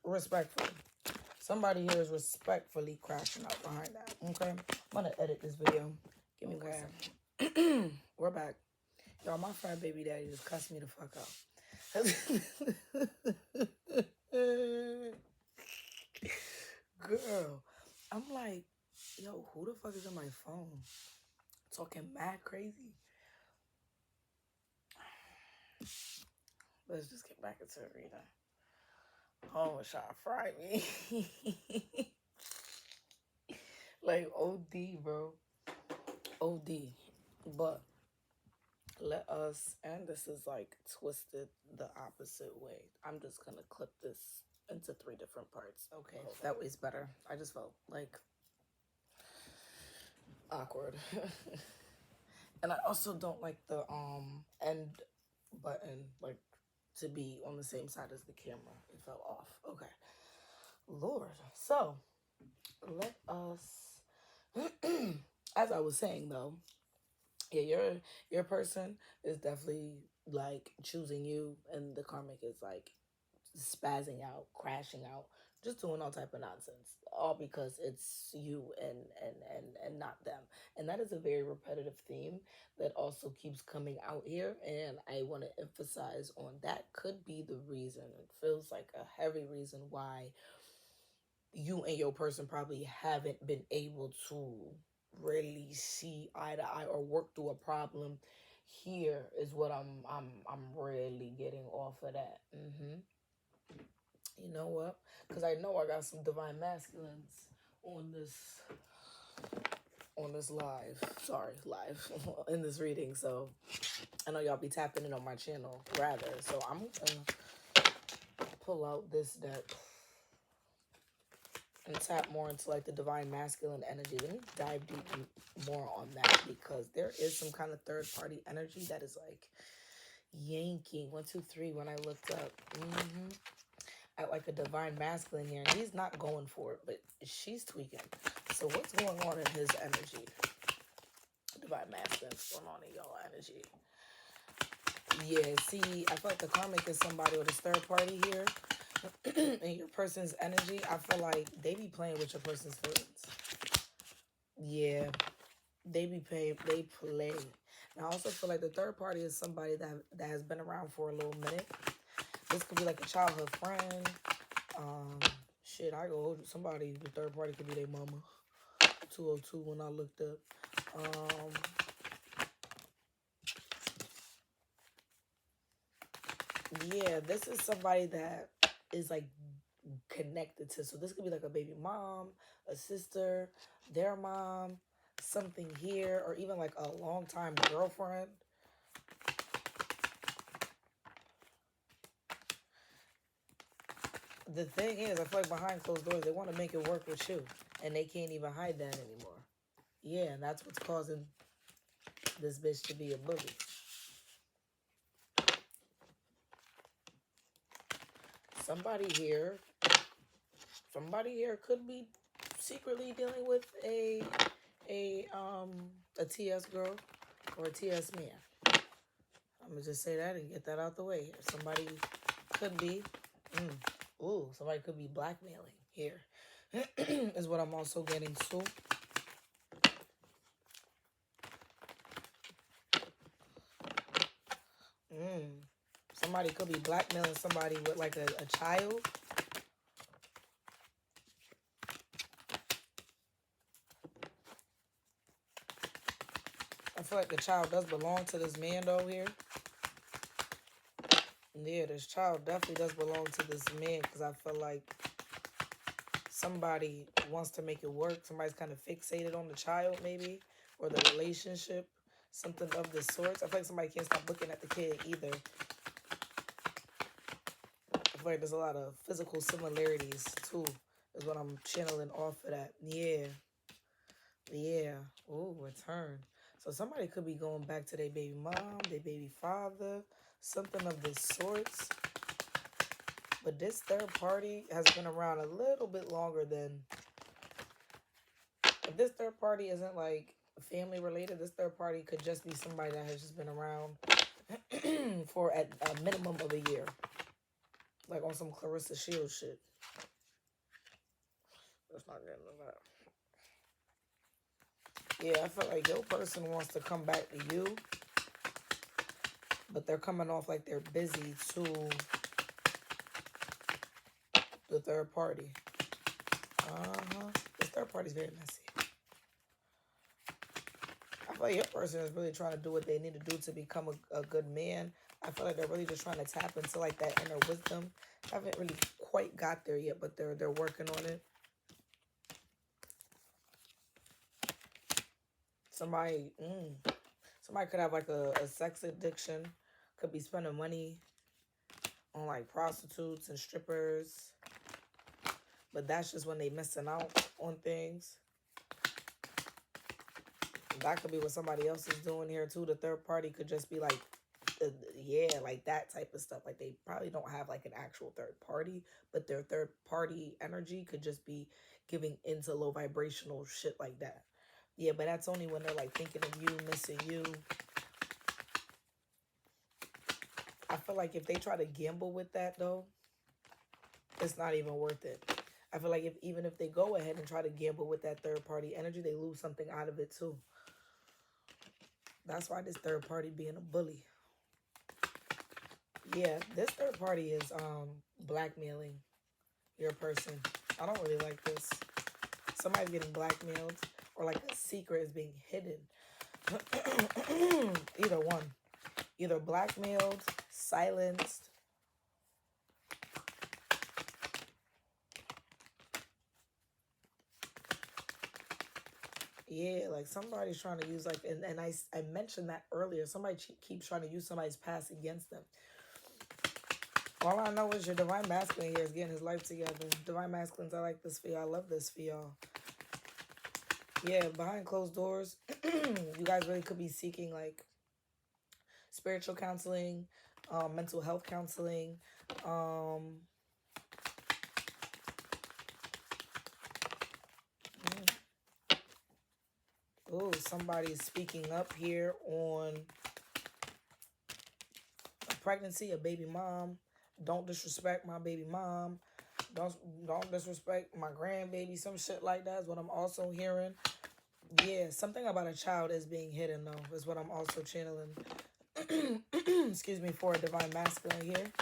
Respectfully. Somebody here is respectfully crashing out behind that. Okay? I'm going to edit this video. Give me one second. We're back. Y'all, my friend baby daddy just cussed me the fuck out. Girl, I'm like, yo, who the fuck is on my phone? Talking mad crazy. Let's just get back into the reading. Oh, trying to fry me. Like, OD, bro. OD. But let us, and this is like twisted the opposite way. I'm just gonna clip this into 3 different parts. Okay, that way's better. I just felt like awkward. And I also don't like the end button, like, to be on the same side as the camera. It fell off. Okay. Lord. So let us as I was saying though, yeah, your person is definitely like choosing you, and the karmic is like spazzing out, crashing out, just doing all type of nonsense, all because it's you and not them. And that is a very repetitive theme that also keeps coming out here, and I want to emphasize on that could be the reason. It feels like a heavy reason why you and your person probably haven't been able to really see eye to eye or work through a problem. Here is what I'm really getting off of that. You know what? Because I know I got some divine masculines on this live. Sorry, live in this reading. So I know y'all be tapping in on my channel rather. So I'm gonna pull out this deck and tap more into like the divine masculine energy. Let me dive deep more on that, because there is some kind of third party energy that is like yanking 1, 2, 3 when I looked up. At like a divine masculine here, and he's not going for it, but she's tweaking. So what's going on in his energy? Divine masculine, what's going on in y'all energy? Yeah, see, I feel like the karmic is somebody with a third party here. And your person's energy, I feel like they be playing with your person's feelings. Yeah, they play. And I also feel like the third party is somebody that has been around for a little minute. This could be like a childhood friend. Shit, I go somebody, the third party could be their mama. 202 when I looked up. Yeah, this is somebody that is like connected to. So this could be like a baby mom, a sister, their mom, something here, or even like a longtime girlfriend. The thing is, I feel like behind closed doors, they want to make it work with you, and they can't even hide that anymore. Yeah, and that's what's causing this bitch to be a bully. Somebody here could be secretly dealing with a TS girl or a TS man. I'm gonna just say that and get that out the way. Somebody could be, somebody could be blackmailing here. Is what I'm also getting to. Somebody could be blackmailing somebody with like a child. I feel like the child does belong to this man though here. Yeah, this child definitely does belong to this man, because I feel like somebody wants to make it work. Somebody's kind of fixated on the child maybe, or the relationship, something of the sorts. I feel like somebody can't stop looking at the kid either. I feel like there's a lot of physical similarities too, is what I'm channeling off of that. Yeah. Ooh, return. So somebody could be going back to their baby mom, their baby father, something of this sorts. But this third party has been around a little bit longer than... If this third party isn't like family related, this third party could just be somebody that has just been around for at a minimum of a year. Like on some Clarissa Shields shit. Let's not get into that. Yeah, I feel like your person wants to come back to you, but they're coming off like they're busy to the third party. The third party's very messy. I feel like your person is really trying to do what they need to do to become a good man. I feel like they're really just trying to tap into like that inner wisdom. Haven't really quite got there yet, but they're working on it. Somebody could have like a sex addiction, could be spending money on like prostitutes and strippers, but that's just when they missing out on things. That could be what somebody else is doing here too. The third party could just be like, yeah, like that type of stuff. Like they probably don't have like an actual third party, but their third party energy could just be giving into low vibrational shit like that. Yeah, but that's only when they're like thinking of you, missing you. I feel like if they try to gamble with that though, it's not even worth it. I feel like even if they go ahead and try to gamble with that third party energy, they lose something out of it too. That's why this third party being a bully. Yeah, this third party is blackmailing your person. I don't really like this. Somebody's getting blackmailed, or like a secret is being hidden. Either one. Either blackmailed, silenced. Yeah, like somebody's trying to use like, and I mentioned that earlier. Somebody keeps trying to use somebody's past against them. All I know is your divine masculine here is getting his life together. Divine masculines, I like this for y'all. I love this for y'all. Yeah, behind closed doors, you guys really could be seeking like spiritual counseling, mental health counseling, oh, somebody's speaking up here on a pregnancy, a baby mom. Don't disrespect my baby mom. Don't disrespect my grandbaby. Some shit like that is what I'm also hearing. Yeah, something about a child is being hidden though, is what I'm also channeling. Excuse me, for a divine masculine here.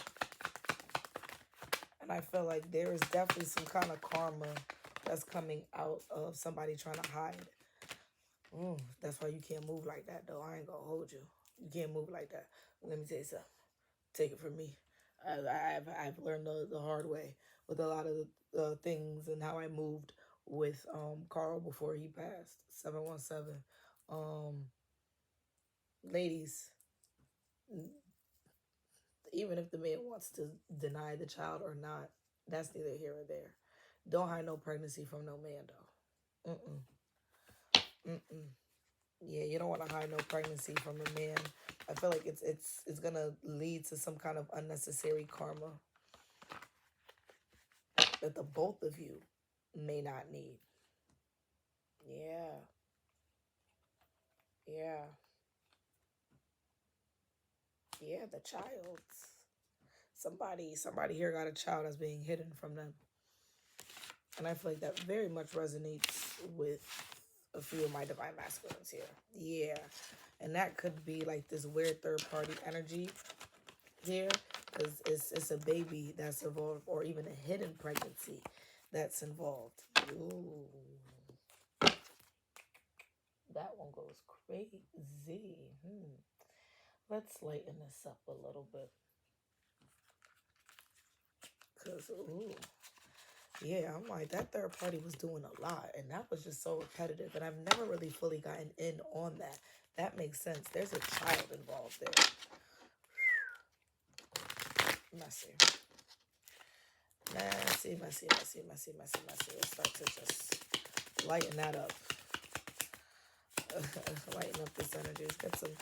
And I feel like there is definitely some kind of karma that's coming out of somebody trying to hide. That's why you can't move like that though. I ain't gonna hold you. You can't move like that. Let me tell you something. Take it from me. I've learned the hard way with a lot of the things and how I moved with Carl before he passed. 717. Ladies, even if the man wants to deny the child or not, that's neither here or there. Don't hide no pregnancy from no man though. Yeah, you don't want to hide no pregnancy from a man. I feel like it's gonna lead to some kind of unnecessary karma that the both of you may not need. Yeah. Yeah. Yeah, the child. Somebody here got a child that's being hidden from them. And I feel like that very much resonates with a few of my divine masculines here. Yeah. And that could be like this weird third party energy here, because it's a baby that's involved, or even a hidden pregnancy that's involved. Ooh. That one goes crazy. Let's lighten this up a little bit. Because, ooh. Yeah, I'm like, that third party was doing a lot, and that was just so repetitive, and I've never really fully gotten in on that. That makes sense. There's a child involved there. Messy. Messy. Let's start to just lighten that up. Lighten up this energy. Let's get some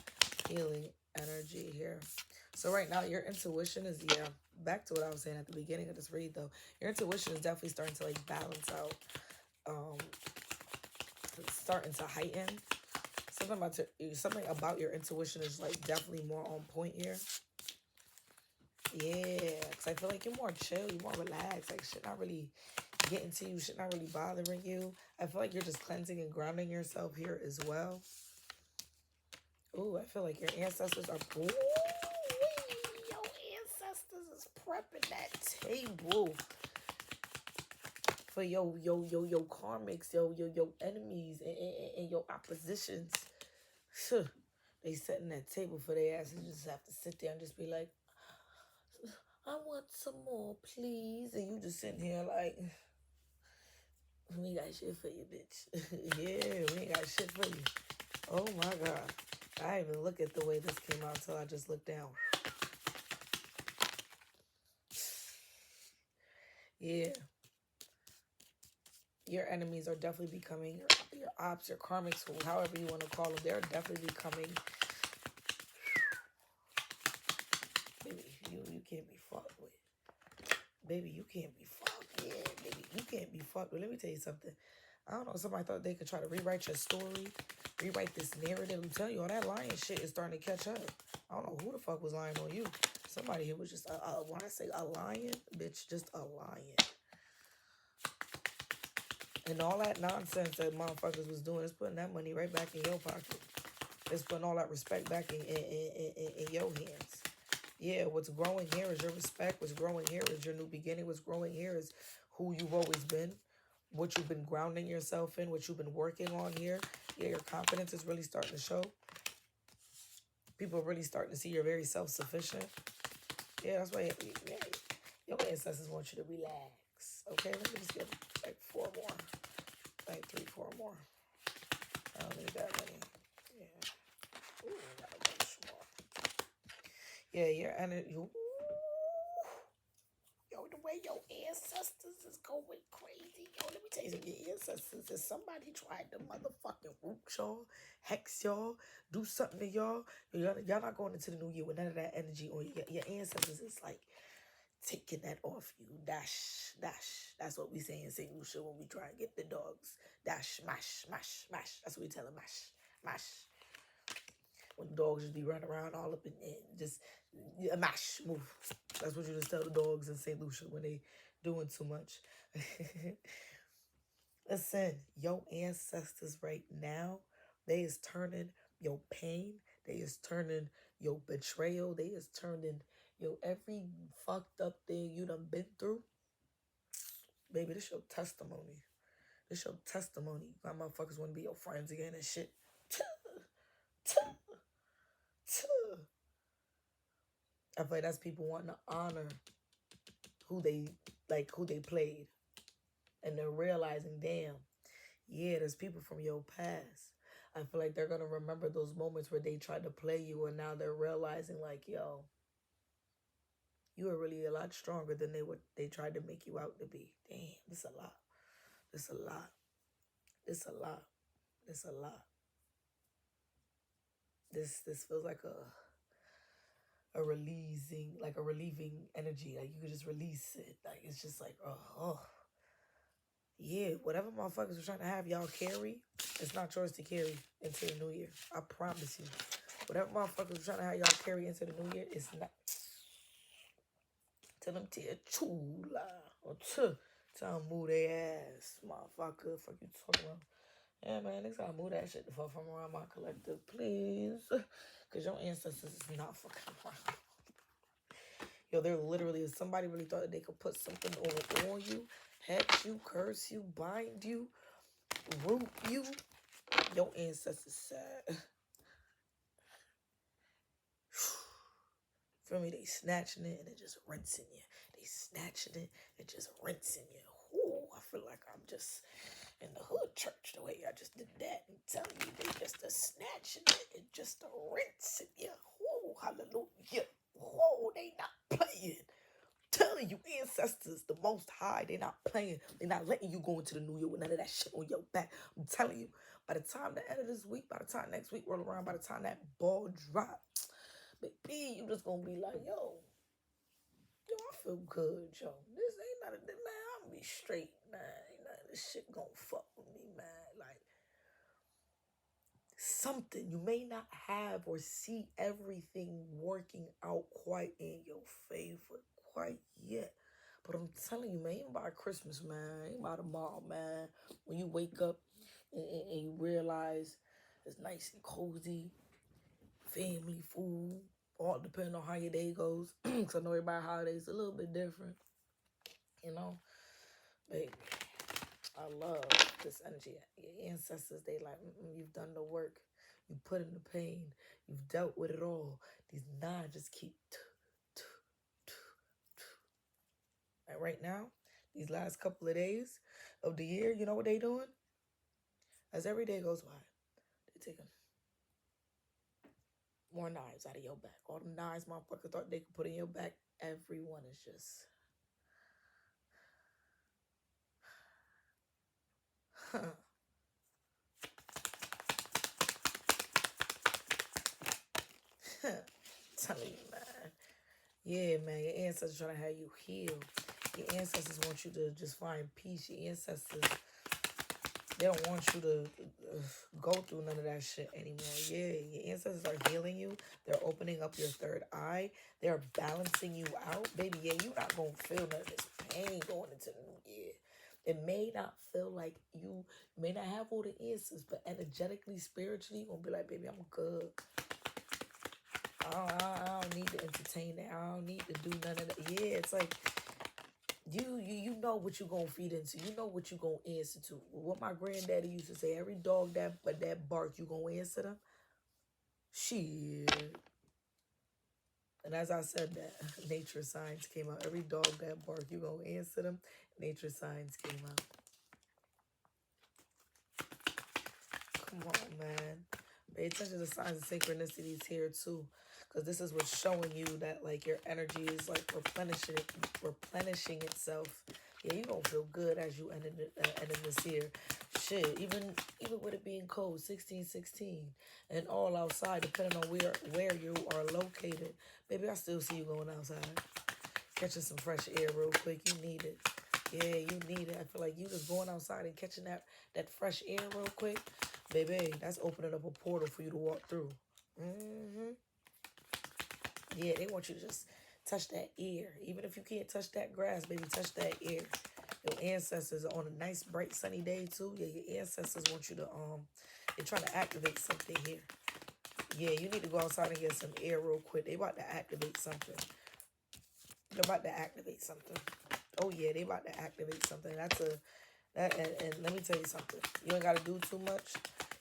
healing energy here. So right now, your intuition is, back to what I was saying at the beginning of this read, though. Your intuition is definitely starting to, like, balance out. It's starting to heighten. Something about your intuition is, like, definitely more on point here. Yeah, because I feel like you're more chill, you're more relaxed. Like, shit not really getting to you, shit not really bothering you. I feel like you're just cleansing and grounding yourself here as well. Ooh, I feel like your ancestors are... Ooh, your ancestors is prepping that table for your karmics, your enemies, and your oppositions. They setting that table for their ass. You just have to sit there and just be like, I want some more, please. And you just sitting here like, we ain't got shit for you, bitch. Yeah, we ain't got shit for you. Oh my God. I didn't even look at the way this came out until I just looked down. Yeah. Your enemies are definitely becoming your ops, your karmics, however you want to call them. They're definitely becoming... Baby, you can't be fucked with. Baby, you can't be fucked. Yeah, baby, you can't be fucked with. Let me tell you something. I don't know, somebody thought they could try to rewrite your story, rewrite this narrative. I'm telling you, all that lying shit is starting to catch up. I don't know who the fuck was lying on you. Somebody here was just, when I say a lion, bitch, just a lion. And all that nonsense that motherfuckers was doing is putting that money right back in your pocket. It's putting all that respect back in your hands. Yeah, what's growing here is your respect. What's growing here is your new beginning. What's growing here is who you've always been, what you've been grounding yourself in, what you've been working on here. Yeah, your confidence is really starting to show. People are really starting to see you're very self-sufficient. Yeah, that's why your ancestors want you to relax. Okay, let me just get like 4 more. Like 3, 4 more. I don't need that many. Yeah. Ooh, got a bunch more. Yeah, your energy. Yo, the way your ancestors is going crazy. Yo, let me tell you something. Your ancestors, if somebody tried to motherfucking root y'all, hex y'all, do something to y'all, y'all not going into the new year with none of that energy on you. Your ancestors is like taking that off you. Dash, dash. That's what we say in St. Lucia when we try and get the dogs. Dash, mash, mash, mash. That's what we tell them. Mash, mash. When the dogs just be running around all up in just mash, move. That's what you just tell the dogs in St. Lucia when they doing too much. Listen, your ancestors right now, they is turning your pain. They is turning your betrayal. They is turning your every fucked up thing you done been through. Baby, this your testimony. This your testimony. My motherfuckers want to be your friends again and shit. I feel like that's people wanting to honor who they played. And they're realizing, damn, yeah, there's people from your past. I feel like they're going to remember those moments where they tried to play you and now they're realizing like, yo, you are really a lot stronger than they tried to make you out to be. Damn, this a lot. This a lot. This a lot. This a lot. This feels like a relieving energy. Like you could just release it. Like it's just like, oh. Yeah, whatever motherfuckers were trying to have y'all carry, it's not yours to carry into the new year. I promise you. Whatever motherfuckers were trying to have y'all carry into the new year, it's not. Tell them to chula. Or tell them move their ass, motherfucker. Fuck you talking about. Yeah, man, niggas gotta move that shit the fuck from around my collective, please. Because your ancestors is not fucking around. Yo, they're literally, if somebody really thought that they could put something on you, hex you, curse you, bind you, root you, your ancestors sad. Feel me? They snatching it and they just rinsing you. They snatching it and just rinsing you. Ooh, I feel like I'm just in the hood church the way I just did that. I'm telling you, they just a snatching it and just a rinsing you. Ooh, hallelujah. Whoa, they not playing. Telling you, ancestors, the most high, they're not playing. They're not letting you go into the new year with none of that shit on your back. I'm telling you, by the time the end of this week, by the time next week roll around, by the time that ball drop, baby, you just gonna be like, yo, I feel good, yo. This ain't nothing, man, I'm gonna be straight, man. Ain't none of this shit gonna fuck with me, man. Like, something you may not have or see everything working out quite in your favor quite yet. But I'm telling you, man, even by Christmas, man, even by tomorrow, man, when you wake up and you realize it's nice and cozy, family, food, all depending on how your day goes. Because I know everybody's holidays a little bit different, you know. Baby, I love this energy. Your ancestors, they like, you've done the work. You put in the pain. You've dealt with it all. These nine just keep. And right now, these last couple of days of the year, you know what they doing? As every day goes by, they taking more knives out of your back. All the knives motherfuckers thought they could put in your back, everyone is just telling you, man. Yeah, man, your ancestors trying to have you heal. Your ancestors want you to just find peace. Your ancestors, they don't want you to go through none of that shit anymore. Yeah, your ancestors are healing you. They're opening up your third eye. They're balancing you out. Baby, yeah, you're not going to feel none of this pain going into the new year. It may not feel like you may not have all the answers, but energetically, spiritually, you're going to be like, baby, I'm good. I don't need to entertain that. I don't need to do none of that. Yeah, it's like, you know what you gonna feed into. You know what you gonna answer to. What my granddaddy used to say: every dog that bark, you gonna answer them. Shit. And as I said that, nature signs came out. Every dog that bark, you gonna answer them. Nature signs came out. Come on, man. Pay attention to signs of synchronicities here too, because this is what's showing you that like your energy is like replenishing itself. Yeah, you gonna feel good as you end in this year. Shit, even with it being cold, 1616, and all outside, depending on where you are located. Baby, I still see you going outside, catching some fresh air real quick. You need it. Yeah, you need it. I feel like you just going outside and catching that fresh air real quick. Baby, that's opening up a portal for you to walk through. Yeah, they want you to just touch that air. Even if you can't touch that grass, baby, touch that air. Your ancestors are on a nice, bright, sunny day, too. Yeah, your ancestors want you to, they're trying to activate something here. Yeah, you need to go outside and get some air real quick. They about to activate something. They're about to activate something. Oh, yeah, they about to activate something. And let me tell you something. You ain't got to do too much,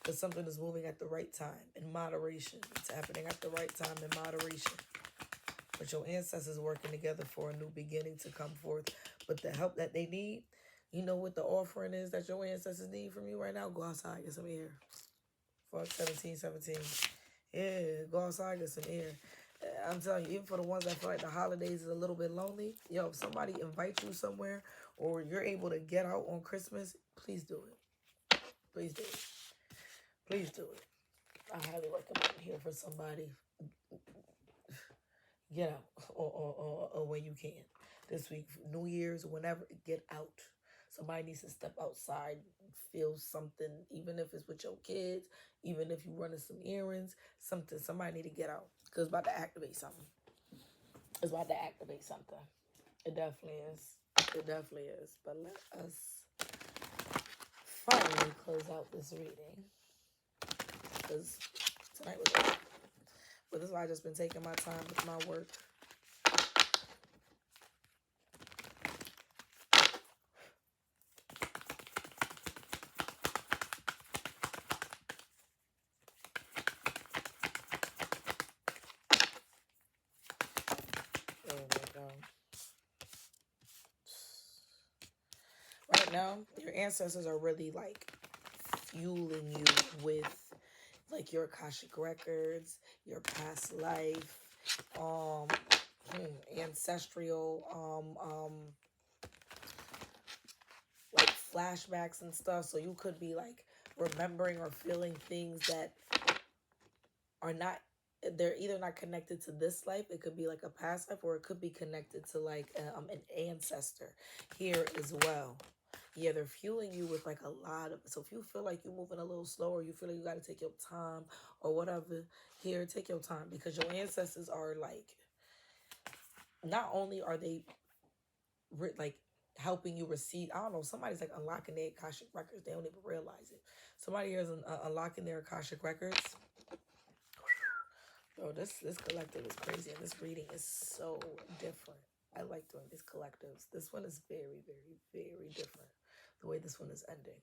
because something is moving at the right time, in moderation. It's happening at the right time, in moderation. But your ancestors working together for a new beginning to come forth. But the help that they need, you know what the offering is that your ancestors need from you right now? Go outside, get some air. Fuck 1717. Yeah, go outside, get some air. I'm telling you, even for the ones that feel like the holidays is a little bit lonely, yo, if somebody invites you somewhere or you're able to get out on Christmas, please do it. Please do it. Please do it. I highly recommend here for somebody. Get out or when you can. This week, New Year's, whenever, get out. Somebody needs to step outside, feel something, even if it's with your kids, even if you're running some errands, something. Somebody need to get out, because it's about to activate something. It's about to activate something. It definitely is. It definitely is. But let us finally close out this reading, because tonight was over. But this is why I just been taking my time with my work. There we go. Right now, your ancestors are really like fueling you with like your Akashic records, your past life, ancestral, like flashbacks and stuff. So you could be like remembering or feeling things that are not, they're either not connected to this life. It could be like a past life, or it could be connected to like an ancestor here as well. Yeah, they're fueling you with like a lot of, so if you feel like you're moving a little slower, you feel like you got to take your time or whatever, here, take your time, because your ancestors are like, not only are they like helping you receive. I don't know. Somebody's like unlocking their Akashic records. They don't even realize it. Somebody here is unlocking their Akashic records. Bro, this collective is crazy, and this reading is so different. I like doing these collectives. This one is very, very, very different. The way this one is ending.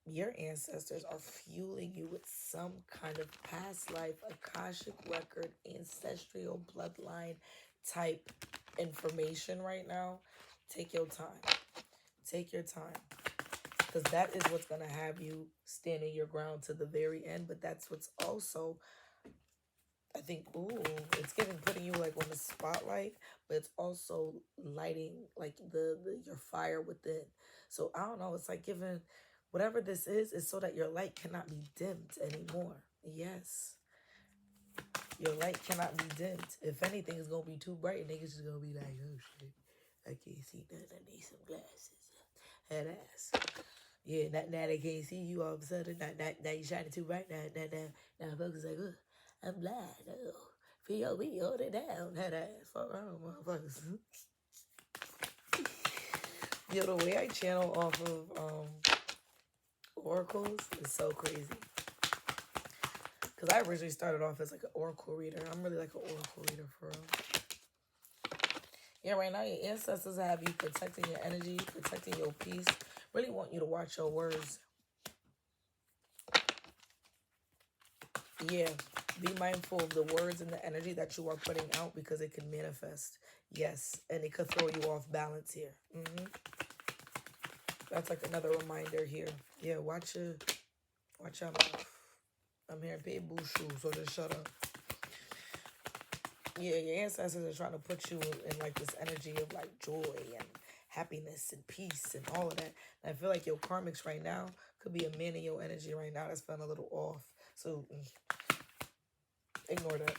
Your ancestors are fueling you with some kind of past life, Akashic record, ancestral bloodline type information right now. Take your time. Take your time. Because that is what's going to have you standing your ground to the very end. But that's what's also, I think, it's putting you like on the spotlight, but it's also lighting like the your fire within. So I don't know, it's like giving whatever this is so that your light cannot be dimmed anymore. Yes. Your light cannot be dimmed. If anything, it's gonna be too bright, niggas just gonna be like, oh shit, I can't see nothing, I need some glasses. Head ass. Yeah, now they can't see you all of a sudden. Now you shining too bright. Now folks is like, ugh, I'm blind. Oh, feel me, hold it down. Head ass. Fuck around, motherfuckers. Yo, the way I channel off of oracles is so crazy. Because I originally started off as like an oracle reader. I'm really like an oracle reader for real. Yeah, right now your ancestors have you protecting your energy, protecting your peace. Really want you to watch your words. Yeah, be mindful of the words and the energy that you are putting out because it can manifest. Yes, and it could throw you off balance here. That's like another reminder here. Yeah, watch your mouth. I'm hearing pitbull shoes, so just shut up. Yeah, your ancestors are trying to put you in like this energy of like joy and happiness and peace and all of that. And I feel like your karmics right now could be a man in your energy right now that's feeling a little off. So ignore that.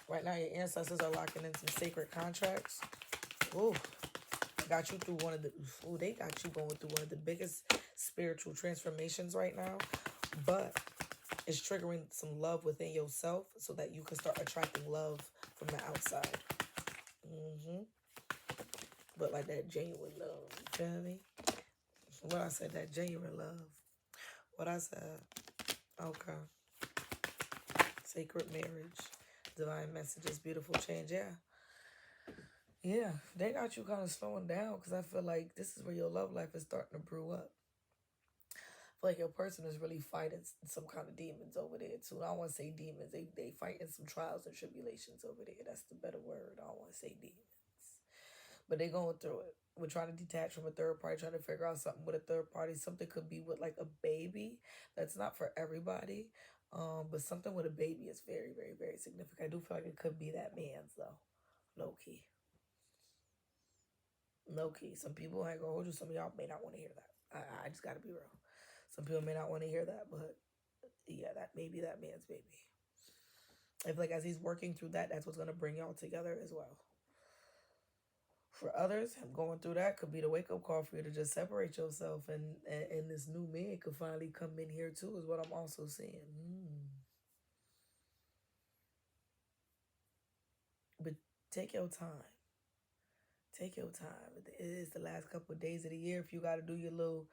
Right now, your ancestors are locking in some sacred contracts. Ooh, got you through one of the. Ooh, they got you going through one of the biggest spiritual transformations right now. But it's triggering some love within yourself so that you can start attracting love from the outside. But like that genuine love, you feel me? What I said, that genuine love. What I said. Okay. Sacred marriage. Divine messages, beautiful change. Yeah, they got you kind of slowing down because I feel like this is where your love life is starting to brew up. I feel like your person is really fighting some kind of demons over there too. I don't want to say demons. They fighting some trials and tribulations over there. That's the better word. I don't want to say demons. But they going through it. We're trying to detach from a third party, trying to figure out something with a third party. Something could be with like a baby. That's not for everybody. But something with a baby is very, very, very significant. I do feel like it could be that man's though. Low key. Low key. Some people ain't gonna hold you. Some of y'all may not want to hear that. I just gotta be real. Some people may not want to hear that, but yeah, that may be that man's baby. I feel like as he's working through that, that's what's gonna bring y'all together as well. For others, going through that could be the wake-up call for you to just separate yourself, and this new man could finally come in here too, is what I'm also seeing. But take your time. Take your time. It is the last couple of days of the year. If you got to do your little,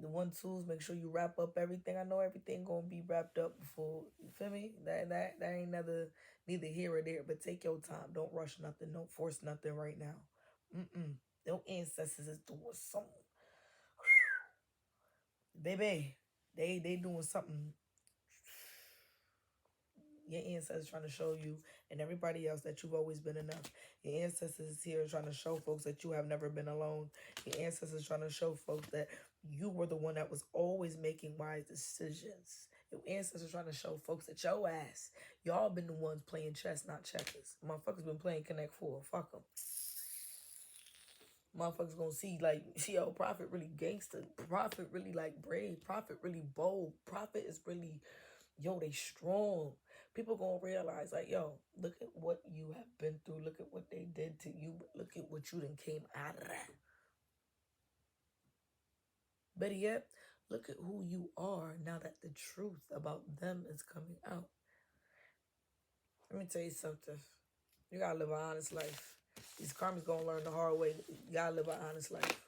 the 1-2s, make sure you wrap up everything. I know everything gonna be wrapped up before, you feel me? That ain't neither here or there. But take your time. Don't rush nothing. Don't force nothing right now. Their ancestors is doing something. Baby, they doing something. Your ancestors trying to show you and everybody else that you've always been enough. Your ancestors is here trying to show folks that you have never been alone. Your ancestors trying to show folks that you were the one that was always making wise decisions. Your ancestors trying to show folks that your ass, y'all been the ones playing chess, not checkers. Motherfuckers been playing Connect 4. Fuck them. Motherfuckers gonna see like, yo, Prophet really gangster. Prophet really like brave. Prophet really bold. Prophet is really, yo, they strong. People gonna realize like, yo, look at what you have been through. Look at what they did to you. But look at what you done came out of that. Better yet, look at who you are now that the truth about them is coming out. Let me tell you something. You gotta live an honest life. These karmics gonna learn the hard way. You gotta live an honest life.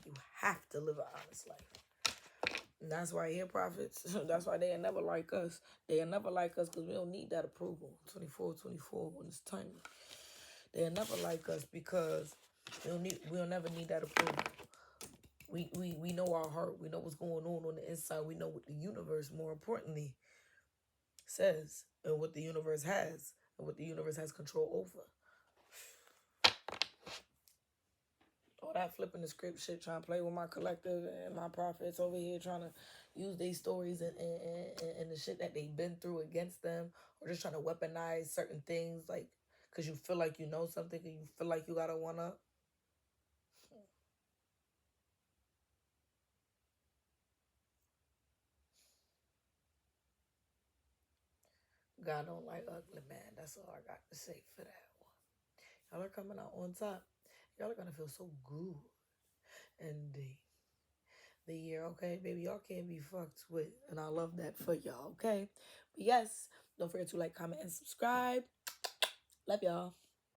You have to live an honest life. And that's why here prophets, that's why they ain't never like us. They ain't never like us because we don't need that approval. 24 when it's timely. They ain't never like us because we'll never need that approval. We know our heart. We know what's going on the inside. We know what the universe, more importantly, says, and what the universe has, and what the universe has control over. All that flipping the script shit, trying to play with my collective and my prophets over here, trying to use these stories and the shit that they've been through against them, or just trying to weaponize certain things, like, because you feel like you know something and you feel like you got to one-up. God don't like ugly, man. That's all I got to say for that one. Y'all are coming out on top. Y'all are going to feel so good. And the year, okay? Baby, y'all can't be fucked with. And I love that for y'all, okay? But yes, don't forget to like, comment, and subscribe. Love y'all.